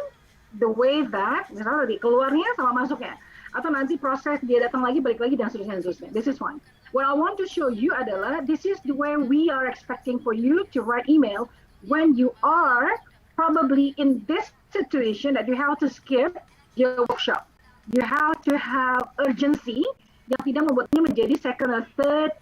the way that misalnya tadi keluarnya sama masuknya atau nanti proses dia datang lagi balik lagi dan seterusnya. This is fine. What I want to show you adalah this is the way we are expecting for you to write email when you are probably in this situation that you have to skip your workshop. You have to have urgency yang tidak membuatnya menjadi second or third,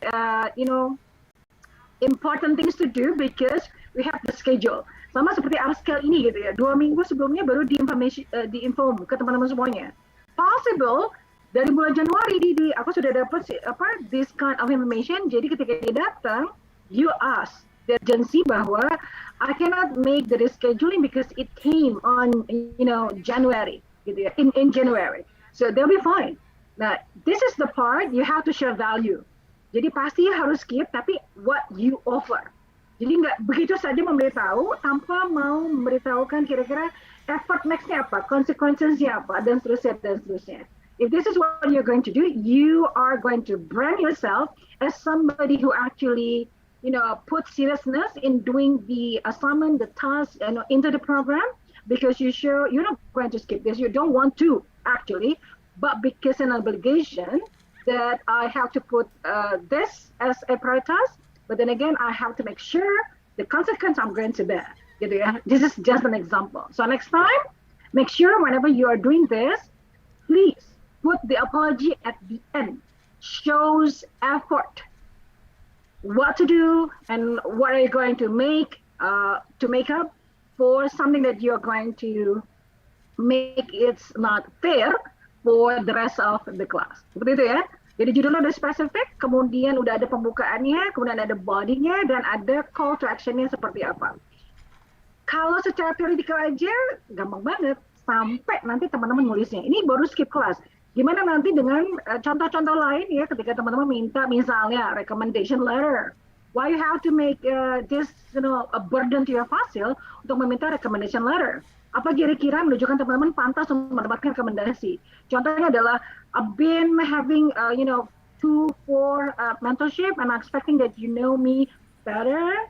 important things to do because we have the schedule. Sama seperti upscale ini gitu ya. 2 minggu sebelumnya baru diinform ke teman-teman semuanya. Possible dari bulan Januari aku sudah dapat this kind of information. Jadi ketika dia datang, you ask the agency bahwa I cannot make the rescheduling because it came on January gitu ya. In January. So they'll be fine. Nah, this is the part you have to share value. Jadi pasti harus skip, tapi what you offer. Jadi nggak begitu saja memberitahu tanpa mau memberitahukan kira-kira effort next-nya apa, consequences-nya apa, dan seterusnya, dan seterusnya. If this is what you're going to do, you are going to brand yourself as somebody who actually, put seriousness in doing the assignment, the task, into the program, because you're not going to skip this. You don't want to, actually, but because an obligation, that I have to put this as a prioritas, but then again, I have to make sure the consequence I'm going to bear. Gitu ya. This is just an example. So next time, make sure whenever you are doing this, please put the apology at the end. Shows effort. What to do and what are you going to make up for something that you're going to make it's not fair for the rest of the class. Seperti itu ya. Jadi judulnya udah spesifik, kemudian udah ada pembukaannya, kemudian ada body-nya, dan ada call to action-nya seperti apa. Kalau secara theoretical aja, gampang banget. Sampai nanti teman-teman nulisnya. Ini baru skip kelas. Gimana nanti dengan contoh-contoh lain ya, ketika teman-teman minta misalnya recommendation letter. Why you have to make this, a burden to your fasil untuk meminta recommendation letter? Apa kira-kira menunjukkan teman-teman pantas untuk mendapatkan rekomendasi? Contohnya adalah I've been having 2-4 mentorship and I'm expecting that you know me better.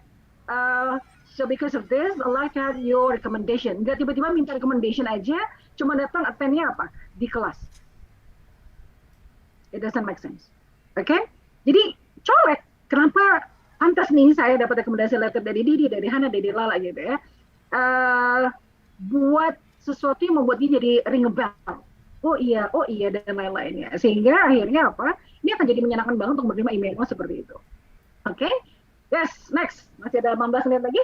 So because of this, I'd like to have your recommendation. Nggak tiba-tiba minta recommendation aja, cuma datang attend-nya apa? Di kelas. It doesn't make sense. Okay? Jadi colek. Kenapa pantas nih saya dapat rekomendasi letter dari Didi, dari Hana, dari Lala gitu ya. Buat sesuatu yang membuat dia jadi ring a bell. Oh iya, dan lain-lainnya. Sehingga akhirnya apa? Ini akan jadi menyenangkan banget untuk menerima emailnya seperti itu. Oke? Yes, next. Masih ada 18 menit lagi.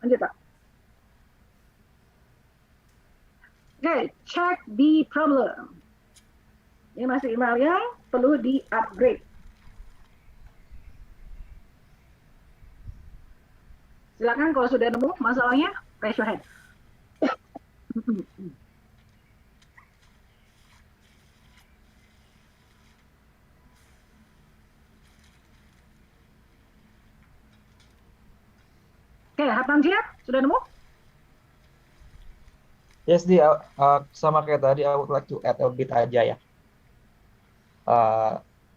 Lanjut, Pak. Oke, check the problem. Ini masih email yang perlu di-upgrade. Silakan kalau sudah nemu masalahnya, raise your hand. Oke, Hatan siap? Sudah nemu? Yes, sama kayak tadi, I would like to add a bit aja ya.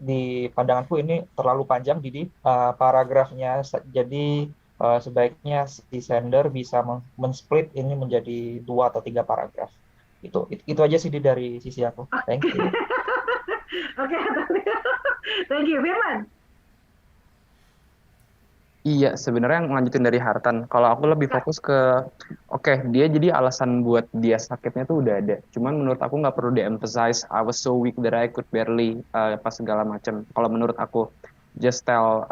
Di pandanganku ini terlalu panjang, Didi, paragrafnya. Jadi sebaiknya si sender bisa men-split ini menjadi 2 atau 3 paragraf. Itu aja sih dari sisi aku. Thank you. Oke, thank you. Firman? Iya, sebenarnya ngelanjutin dari Hartan. Kalau aku lebih fokus ke, dia jadi alasan buat dia sakitnya tuh udah ada. Cuman menurut aku nggak perlu di-emphasize, I was so weak that I could barely, pas segala macam. Kalau menurut aku, just tell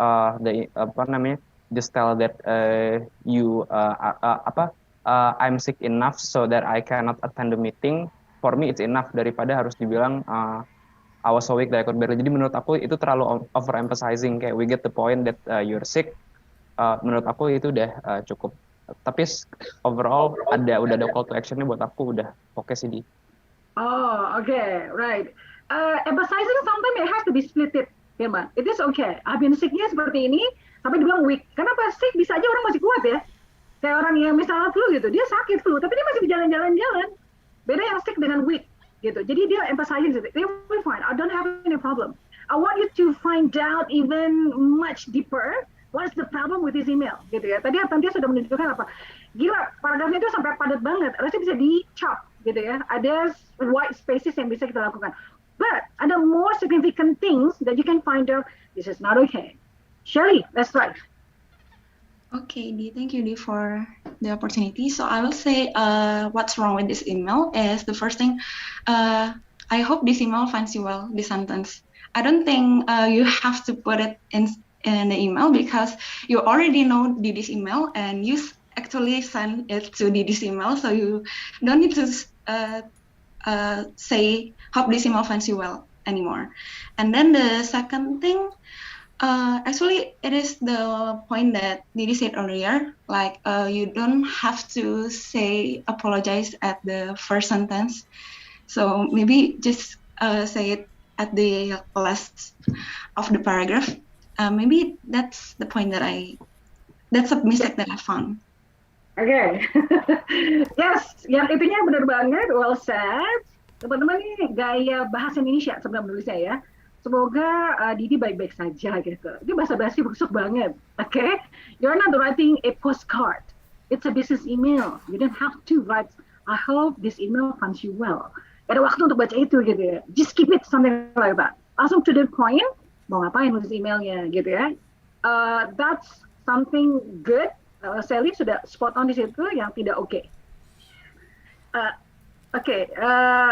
just tell that I'm sick enough so that I cannot attend the meeting. For me it's enough daripada harus dibilang I was so weak that I could barely. Jadi menurut aku itu terlalu overemphasizing, kayak we get the point that you're sick. Menurut aku itu udah cukup Tapi overall udah ada call to actionnya buat aku udah oke sih di. Oh, okay, right. Emphasizing sometimes it has to be splitted, Firman. It is okay. I've been sicknya seperti ini, sampai dibilang weak. Kenapa sick? Bisa aja orang masih kuat ya. Kayak orang yang misalnya flu gitu, dia sakit flu, tapi dia masih jalan-jalan. Beda yang sick dengan weak gitu. Jadi dia emphasizing gitu. They will be fine. I don't have any problem. I want you to find out even much deeper. What's the problem with this email gitu ya. Tadi Tantia sudah menunjukkan apa. Gila, paragrafnya itu sampai padat banget. Harusnya bisa di-chop gitu ya. Ada white spaces yang bisa kita lakukan. But ada more significant things that you can find out. This is not okay. Shirley, let's try. Okay, Dee, thank you, Dee, for the opportunity. So I will say what's wrong with this email is the first thing, I hope this email finds you well, this sentence. I don't think you have to put it in the email because you already know Didi's email and you actually send it to Didi's email, so you don't need to say hope this email finds you well anymore. And then the second thing, actually it is the point that Didi said earlier, like you don't have to say apologize at the first sentence, so maybe just say it at the last of the paragraph. Maybe that's the point that's a mistake that I found. Okay. Yes, yang itunya benar banget, well said. Teman-teman ini gaya bahasa Indonesia sebenarnya menulisnya ya. Semoga Didi baik-baik saja gitu. Ini bahasa basi busuk banget, oke? Okay? You're not writing a postcard. It's a business email. You don't have to write, I hope this email finds you well. Gak ada waktu untuk baca itu gitu ya. Just keep it something like that. Langsung to the point, mau ngapain nulis emailnya gitu ya. That's something good. Sally sudah spot on di situ yang tidak oke. Oke,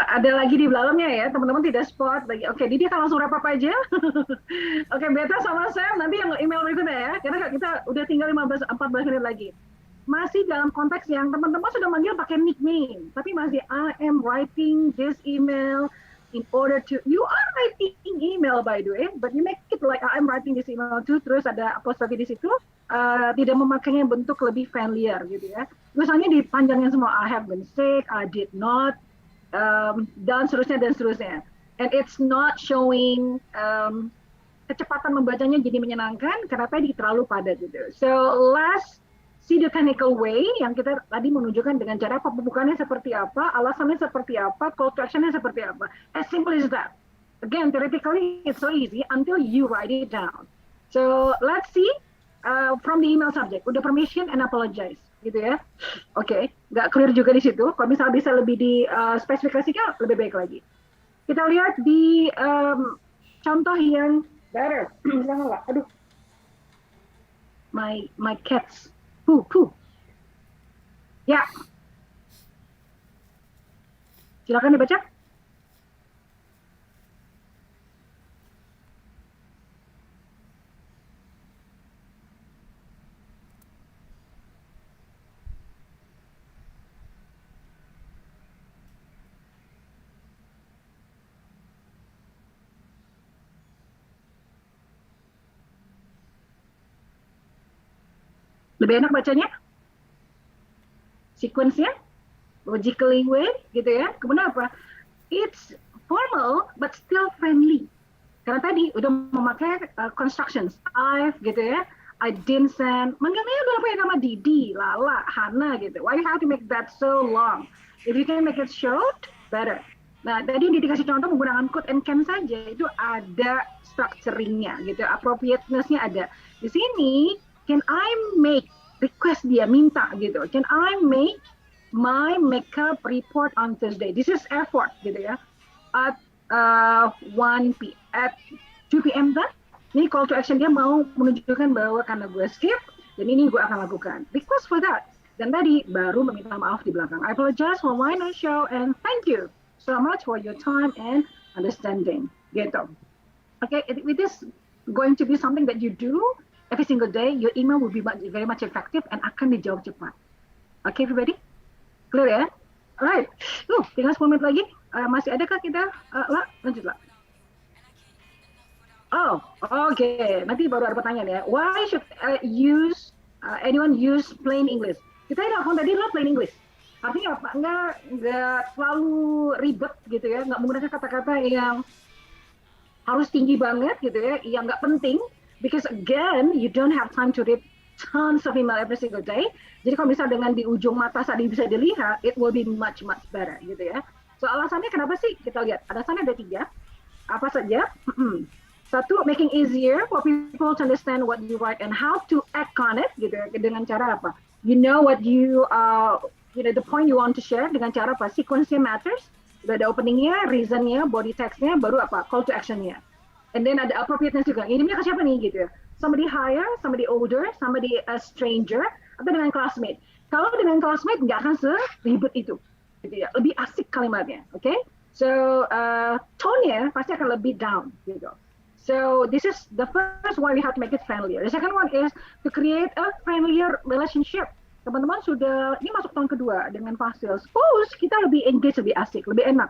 ada lagi di belakangnya ya, teman-teman tidak spot lagi. Oke, Didi akan langsung wrap up aja. Oke, Beta sama Sam nanti yang email berikutnya ya, karena kita udah tinggal 14 menit lagi. Masih dalam konteks yang teman-teman sudah manggil pakai nickname, tapi masih I am writing this email in order to, you are writing email by the way, but you make it like I am writing this email too, terus ada apostrofe di situ, tidak memakainya bentuk lebih familiar gitu ya. Misalnya dipanjangin semua, I have been sick, I did not, dan seterusnya. And it's not showing kecepatan membacanya jadi menyenangkan karena tadi terlalu padat gitu. So let's see the technical way yang kita tadi menunjukkan dengan cara pembukaannya seperti apa, alasannya seperti apa, call to actionnya seperti apa. As simple as that. Again, theoretically it's so easy until you write it down. So let's see from the email subject, udah permission and apologize, gitu ya. Oke, nggak clear juga di situ. Kalau misalnya bisa lebih di spesifikasikan, lebih baik lagi. Kita lihat di contoh yang better. Misalnya nggak, aduh, my cats. Ya. Silakan dibaca. Lebih enak bacanya? Sequence-nya? Logically way, gitu ya. Kemudian apa? It's formal, but still friendly. Karena tadi udah memakai constructions. I've, gitu ya. I didn't send. Manggilnya udah pakai nama Didi, Lala, Hana, gitu. Why you have to make that so long? If you can make it short, better. Nah, tadi dikasih contoh menggunakan could and can saja. Itu ada structuring-nya, gitu. Appropriateness-nya ada. Di sini, can I make request dia minta gitu? Can I make my makeup report on Thursday? This is effort gitu ya. At 2 p.m. kan? Ini call to action dia mau menunjukkan bahwa karena gue skip dan ini gue akan lakukan. Request for that. Dan tadi baru meminta maaf di belakang. I apologize for my no show and thank you so much for your time and understanding. Gitu. Okay, it is going to be something that you do every single day. Your email will be very much effective and akan dijawab cepat. Okay, everybody? Clear ya? Alright. Tinggal 10 menit lagi. Masih adakah kita? Lanjut lah. Oh, okay. Nanti baru ada pertanyaan ya. Why should anyone use plain English? Kita telepon tadi lo plain English. Artinya apa? Nggak terlalu ribet gitu ya, nggak menggunakan kata-kata yang harus tinggi banget gitu ya, yang nggak penting. Because again, you don't have time to read tons of email every single day. Jadi kalau misalnya dengan di ujung mata saat bisa dilihat, it will be much better gitu ya. So alasannya kenapa sih? Kita lihat. Alasannya ada 3. Apa saja? Satu, making easier for people to understand what you write and how to act on it gitu ya. Dengan cara apa? You know what you the point you want to share dengan cara apa? Sequence-nya matters. Udah ada openingnya, reason-nya, body text-nya, baru apa? Call to action-nya. And then ada appropriateness juga. Ngirimnya ke siapa nih gitu ya? Somebody higher, somebody older, somebody a stranger, atau dengan classmate. Kalau dengan classmate nggak akan seribet itu, gitu ya. Lebih asik kalimatnya, oke? So tone-nya pasti akan lebih down, gitu. So this is the first one we have to make it friendlier. The second one is to create a friendlier relationship. Teman-teman ini masuk tahun kedua dengan Fasil. Suppose kita lebih engage, lebih asik, lebih enak.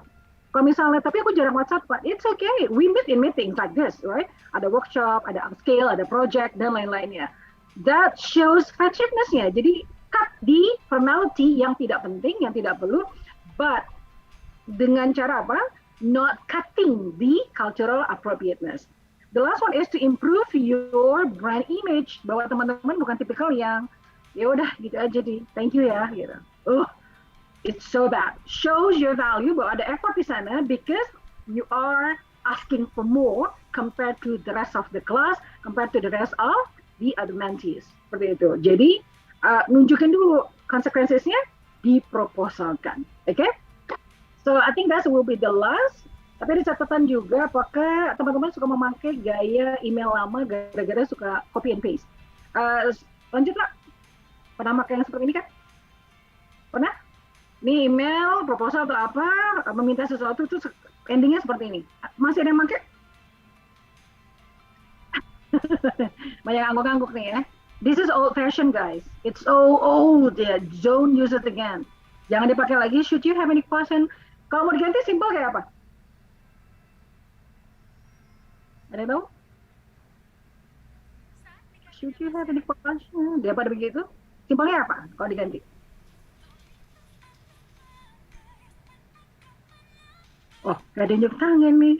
Kalau misalnya, tapi aku jarang WhatsApp, but it's okay. We meet in meetings like this, right? Ada workshop, ada upscale, ada project, dan lain-lainnya. That shows friendshipness-nya. Jadi, cut di formality yang tidak penting, yang tidak perlu, but dengan cara apa? Not cutting the cultural appropriateness. The last one is to improve your brand image. Bahwa teman-teman bukan tipikal yang, ya udah gitu aja thank you ya, gitu. It's so bad. Shows your value bahwa ada effort di sana because you are asking for more compared to the rest of the class, compared to the rest of the other mentees. Seperti itu. Jadi nunjukin dulu konsekuensinya, diproposalkan. Okay? So I think that will be the last. Tapi ada catatan juga apakah teman-teman suka memakai gaya email lama gara-gara suka copy and paste. Lanjut lah. Pernah pakai yang seperti ini kan? Pernah? Ini email, proposal atau apa, meminta sesuatu itu endingnya seperti ini. Masih ada yang pakai? Banyak angguk-angguk nih ya. This is old fashion guys. It's so old. Yeah. Don't use it again. Jangan dipakai lagi. Should you have any question? Kalau mau diganti simple kayak apa? Ada yang tahu? Should you have any question? Daripada begitu, simpelnya apa kalau diganti? Oh, gak ada yang tangan nih.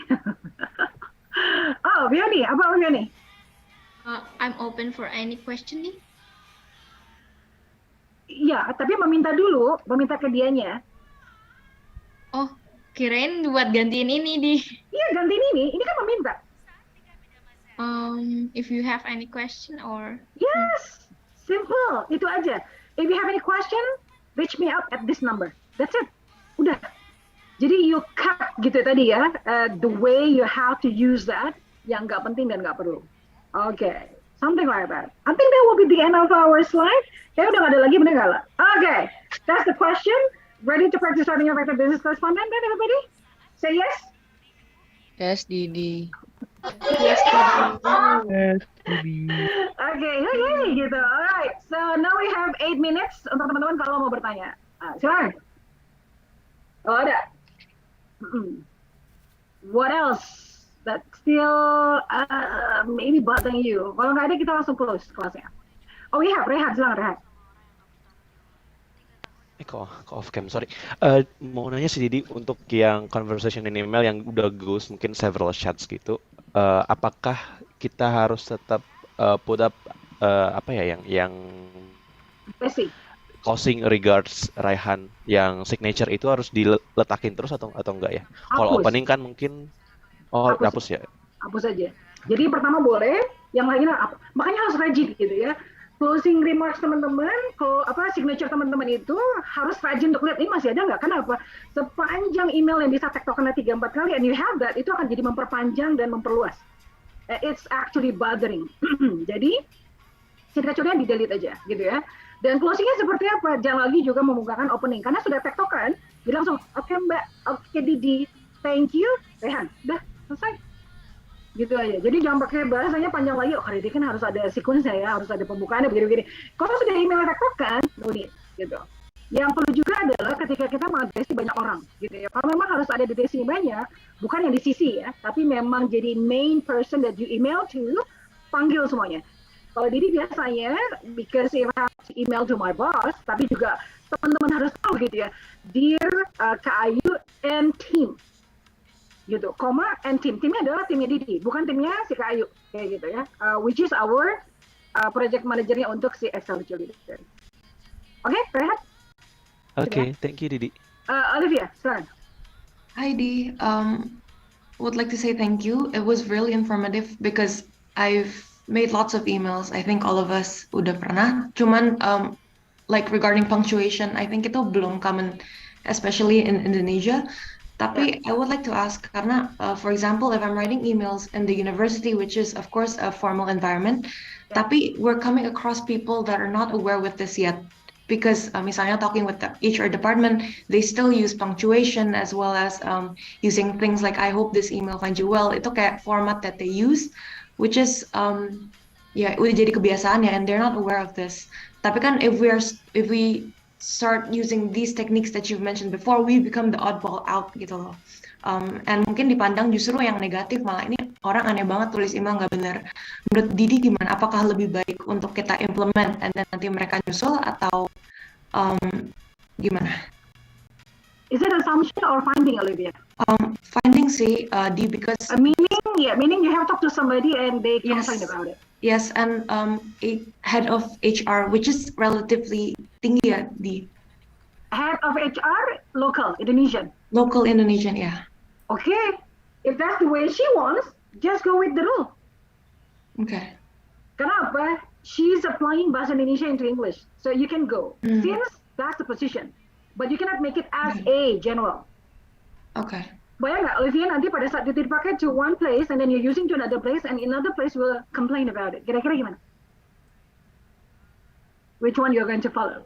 Oh, Vioni, apa Vioni? I'm open for any question nih. Iya, tapi meminta ke dianya. Oh, kirain buat gantiin ini di. Iya, gantiin ini kan meminta. If you have any question or. Yes, simple, itu aja. If you have any question, reach me up at this number. That's it. Udah. Jadi you cut gitu tadi ya, the way you have to use that, yang nggak penting dan nggak perlu. Okay, something like that. I think that will be the end of our slide. Kayaknya udah nggak ada lagi, bener nggak lah? Okay, that's the question. Ready to practice writing your effective business correspondent then, everybody? Say yes? Yes, Didi. Yes, Yes, Didi. Okay, gitu. Alright, so now we have 8 minutes untuk teman-teman kalau mau bertanya. Silakan. Oh, ada. What else that still maybe bothering you? Kalau nggak ada kita langsung close kelasnya. Oh iya, Rehat, silakan Rehat. Kok off cam, sorry. Mau nanya sih Didi, untuk yang conversation in email yang udah goes mungkin several chats gitu, apakah kita harus tetap put up apa ya yang closing regards Raihan yang signature itu harus diletakin terus atau enggak ya? Kalau opening kan mungkin hapus ya. Hapus aja. Jadi pertama boleh, yang lainnya apa? Makanya harus rajin gitu ya. Closing remarks teman-teman, signature teman-teman itu harus rajin untuk lihat ini masih ada nggak? Kenapa? Sepanjang email yang bisa tektokannya 3-4 kali and you have that, itu akan jadi memperpanjang dan memperluas. It's actually bothering. Jadi signature-nya di-delete aja gitu ya. Dan closingnya seperti apa? Jangan lagi juga membukakan opening karena sudah tektokan. Jadi langsung, oke Mbak, oke Didi, thank you, Rehan, udah selesai. Gitu aja. Jadi jangan pakai bahasanya panjang lagi. Oh, hari ini kan harus ada sequence-nya ya, harus ada pembukaannya begini-begini. Kalau sudah email tektokan, no-need, gitu. Yang perlu juga adalah ketika kita mengadresi banyak orang, gitu ya. Kalau memang harus ada deteksi banyak, bukan yang di sisi ya, tapi memang jadi main person that you email to, panggil semuanya. Kalau Didi biasanya, because if I have to email to my boss, tapi juga teman-teman harus tahu gitu ya, dear Kak Ayu and team, gitu, koma and team. Timnya adalah timnya Didi, bukan timnya si Kak Ayu, kayak gitu ya. Which is our project manajernya untuk si Excel Leader. Oke, Rehat? Oke, thank you Didi. Olivia, silakan. Hi Dee, would like to say thank you. It was really informative because I've made lots of emails. I think all of us udah pernah. Cuman like regarding punctuation, I think itu belum common, especially in Indonesia. Tapi I would like to ask karena, for example, if I'm writing emails in the university, which is of course a formal environment, tapi we're coming across people that are not aware with this yet. Because misalnya talking with the HR department, they still use punctuation as well as using things like I hope this email finds you well. Itu kayak format that they use, which is ya udah jadi kebiasaan ya, and they're not aware of this. Tapi kan if we start using these techniques that you've mentioned before, we become the oddball out gitu loh. And mungkin dipandang justru yang negatif, malah ini orang aneh banget tulis email nggak benar. Menurut Didi gimana? Apakah lebih baik untuk kita implement and then nanti mereka nyusul atau gimana? Is it assumption or finding, Olivia? Finding sih, Di, because meaning you have to talk to somebody and they complain about it. Yes, and a head of HR, which is relatively tinggi ya, Di. Head of HR, local Indonesian. Local Indonesian, yeah. Okay, if that's the way she wants, just go with the rule. Okay. Kenapa? She's applying bahasa Indonesia into English, so you can go. Since that's the position, but you cannot make it as a general. Okay. Bayang nggak, Olivia, nanti pada saat itu dipakai to one place and then you're using to another place and another place will complain about it. Kira-kira gimana? Which one you're going to follow?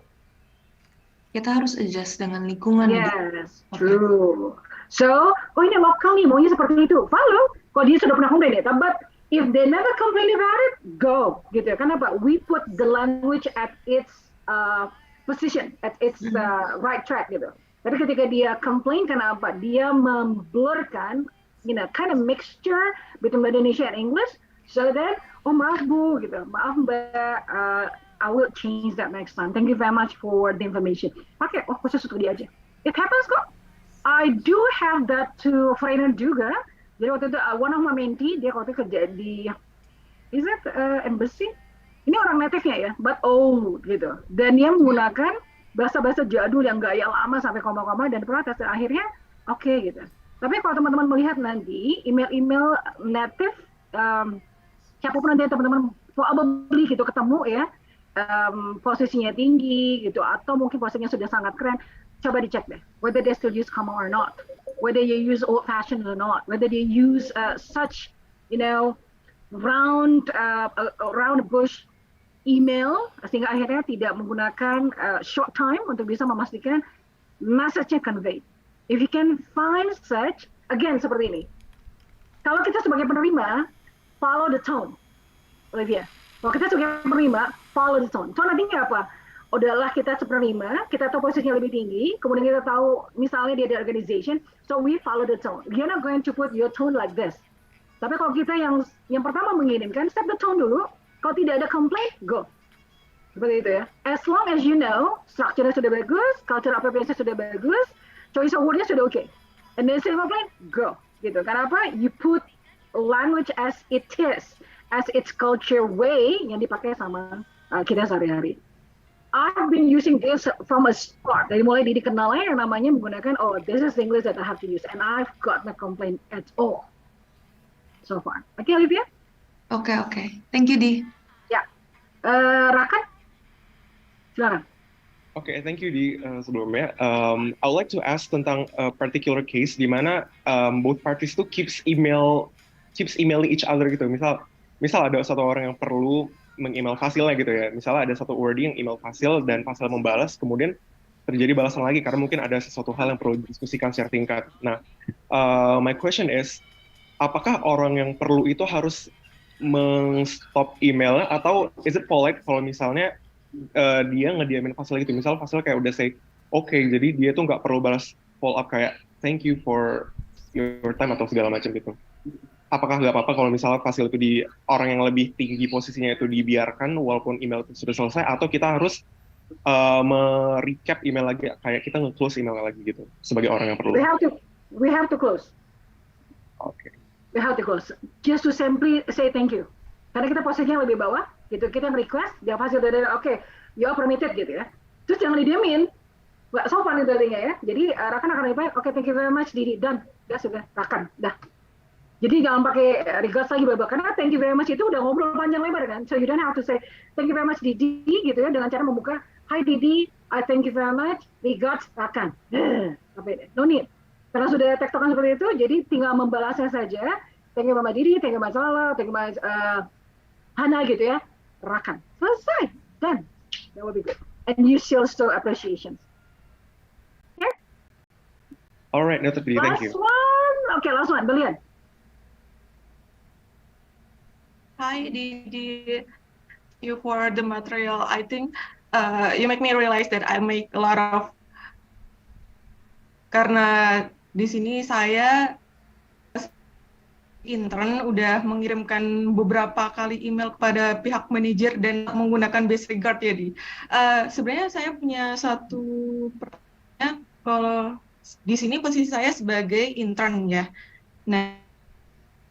Kita harus adjust dengan lingkungan. Yes, true. So, ini lokal nih, maunya seperti itu. Follow. Kalau dia sudah pernah komplain ya, but if they never complain about it, go. Gitu ya. Kenapa? We put the language at its position, at its right track gitu. Tapi ketika dia complain, kenapa? Dia memblurkan, kind of mixture between Indonesia and English, so that, oh maaf Bu, gitu, maaf Mbak, I will change that next time. Thank you very much for the information. Pakai, oh khusus untuk dia aja. It happens kok. I do have that to foreigner juga. Jadi waktu itu one of my mentee, dia waktu itu kerja di, is it embassy? Ini orang native-nya ya, but old gitu. Dan dia menggunakan bahasa-bahasa jadul yang gaya lama sampai koma-koma dan protes. Dan akhirnya oke gitu. Tapi kalau teman-teman melihat nanti email-email native, siapapun nanti teman-teman probably gitu ketemu ya, posisinya tinggi gitu, atau mungkin posisinya sudah sangat keren, coba dicek deh, whether they still use comma or not, whether you use old fashioned or not, whether they use such, round bush email, sehingga akhirnya tidak menggunakan short time untuk bisa memastikan message-nya convey. If you can find such, again seperti ini, kalau kita sebagai penerima, follow the tone, Olivia. Kalau kita sebagai penerima, follow the tone. Tone artinya apa? Udahlah kita penerima, kita tahu posisinya lebih tinggi, kemudian kita tahu misalnya dia ada organization, so we follow the tone. You're not going to put your tone like this. Tapi kalau kita yang pertama mengirimkan, set the tone dulu. Kalau tidak ada complaint, go. Seperti itu ya. As long as you know, strukturnya sudah bagus, culture appropriation sudah bagus, choice of word-nya sudah oke. And then say complaint, go. Gitu. Kenapa? You put language as it is, as its culture way yang dipakai sama kita sehari-hari. I've been using this from a start. Dari mulai dikenalnya yang namanya menggunakan, oh, this is the English that I have to use, and I've got no complaint at all so far. Oke, Olivia? Okay. Thank you, Di. Ya. Rakan? Silakan. Okay, thank you Di sebelumnya. I would like to ask tentang a particular case di mana both parties tuh keeps emailing each other gitu. Misal ada satu orang yang perlu meng-email Fasilnya gitu ya. Misalnya ada satu wording email Fasil dan Fasil membalas, kemudian terjadi balasan lagi karena mungkin ada sesuatu hal yang perlu didiskusikan secara tingkat. Nah, my question is, apakah orang yang perlu itu harus stop emailnya, atau is it polite kalau misalnya dia ngediamin Fasil gitu, misal Fasil kayak udah say oke, jadi dia tuh nggak perlu balas follow up kayak thank you for your time atau segala macam gitu. apakah nggak apa-apa kalau misalnya fasil itu di orang yang lebih tinggi posisinya itu dibiarkan walaupun email itu sudah selesai, atau kita harus recap email lagi, kayak kita nge-close email lagi gitu sebagai orang yang perlu. We have to close. Okay. We have to close. Just to simply say thank you. Karena kita posisinya lebih bawah, gitu. Kita request, dia pasti udah oke, you are permitted gitu ya. Terus jangan didiemin. Nggak sopan itu artinya ya. Jadi Rakan akan reply, oke, thank you very much, Didi. Done. Udah sudah, Rakan. Dah. Jadi jangan pakai regards lagi babak, karena thank you very much itu udah ngobrol panjang lebar kan. So you don't have to say thank you very much Didi gitu ya, dengan cara membuka, hi Didi, I thank you very much, regards Rakan. No need. Karena sudah tektokan seperti itu, jadi tinggal membalasnya saja. Thank you Mama Didi, thank you Mas Lala, thank you Mas Hana gitu ya. Rakan. Selesai. Done. That would be good. And you still appreciation. Okay? Alright, noted Didi, thank you. Last one. Okay, last one. Brilliant. Hi, Didi. You for the material. I think you make me realize that I make a lot of. Karena di sini saya intern udah mengirimkan beberapa kali email kepada pihak manajer dan menggunakan base regard ya, Di. Sebenarnya saya punya satu pertanyaan, kalau di sini posisi saya sebagai intern ya. Nah,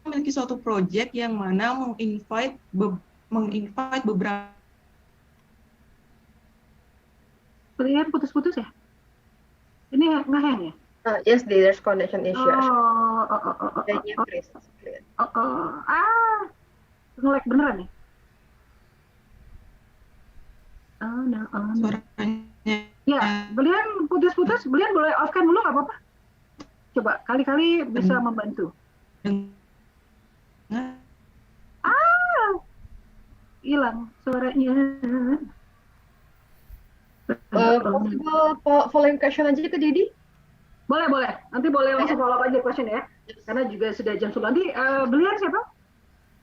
memiliki suatu project yang mana menginvite beberapa. Kalian putus-putus ya? Ini nge-hang ya? Yes, there's connection issue. Nge-lag beneran nih? No. Suaranya. Ya, belian putus-putus, belian boleh off-cam dulu nggak apa-apa? Coba, kali-kali bisa membantu. Hilang suaranya. Possible following question aja ke Didi? Boleh. Nanti boleh langsung follow up aja question ya. Karena juga sudah jam 10. Nanti belian siapa?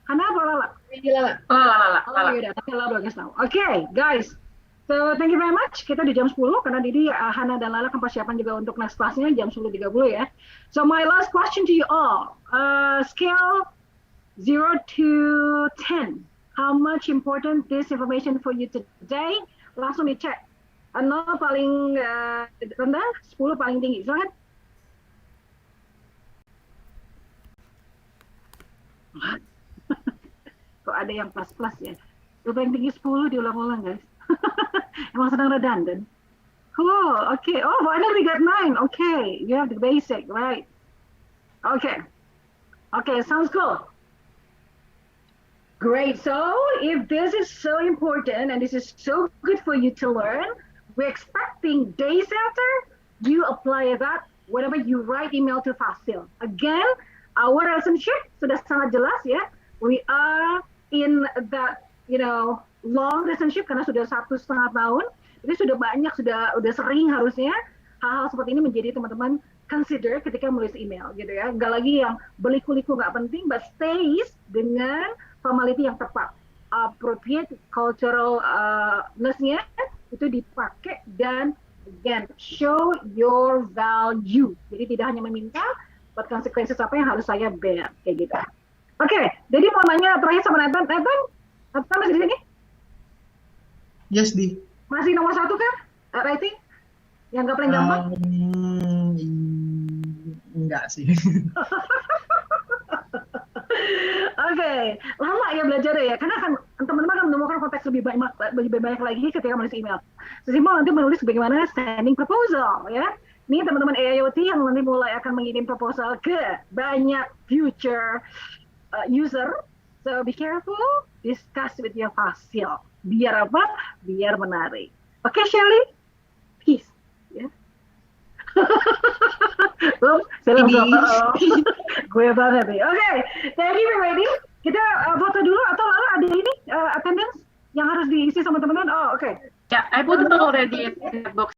Hana apa Lala? Lala. Lala. Oh yaudah, nanti Lala udah tahu. Okay, guys. So, thank you very much. Kita di jam 10, karena Didi, Hana, dan Lala kan persiapan juga untuk next class-nya jam 10.30 ya. So, my last question to you all. Scale 0 to 10. How much important this information for you today? Langsung dicek. 0 paling rendah, 10 paling tinggi. Silahkan. Kok ada yang plus-plus ya? Yang paling tinggi 10 diulang-ulang, guys. Emang sedang redundant. Cool, okay. Oh, finally we got 9. Okay, you have the basic, right? Okay, sounds cool. Great. So, if this is so important and this is so good for you to learn, we're expecting days after you apply that whenever you write email to Fasil. Again, our relationship sudah sangat jelas ya. We are in that, long relationship karena sudah 1,5 tahun. Jadi sudah banyak, sudah sering harusnya hal-hal seperti ini menjadi teman-teman consider ketika menulis email gitu ya. Nggak lagi yang beliku-liku nggak penting, but stays dengan formality yang tepat. Appropriate culturalness-nya itu dipakai dan again, show your value. Jadi tidak hanya meminta, but konsekuensi apa yang harus saya bear, kayak gitu. Oke, jadi mau nanya terakhir sama Nathan. Nathan masih di sini? Yes, Di. Masih nomor 1 kan? Rating? Yang nggak paling gampang? Enggak sih. Oke, lama ya belajar ya, karena kan teman-teman akan menemukan konteks lebih banyak lagi ketika menulis email. Sesimpel nanti menulis bagaimana sending proposal ya. Ini teman-teman AIoT yang nanti mulai akan mengirim proposal ke banyak future user. So be careful, discuss with your Fasil. Biar apa? Biar menarik. Oke, Shelly? Peace. Ya. Gue banget nih. Oke, thank you everybody. Kita foto dulu atau Lala ada ini attendance yang harus diisi sama teman-teman? Oh, oke. Yeah, I put it already in the box.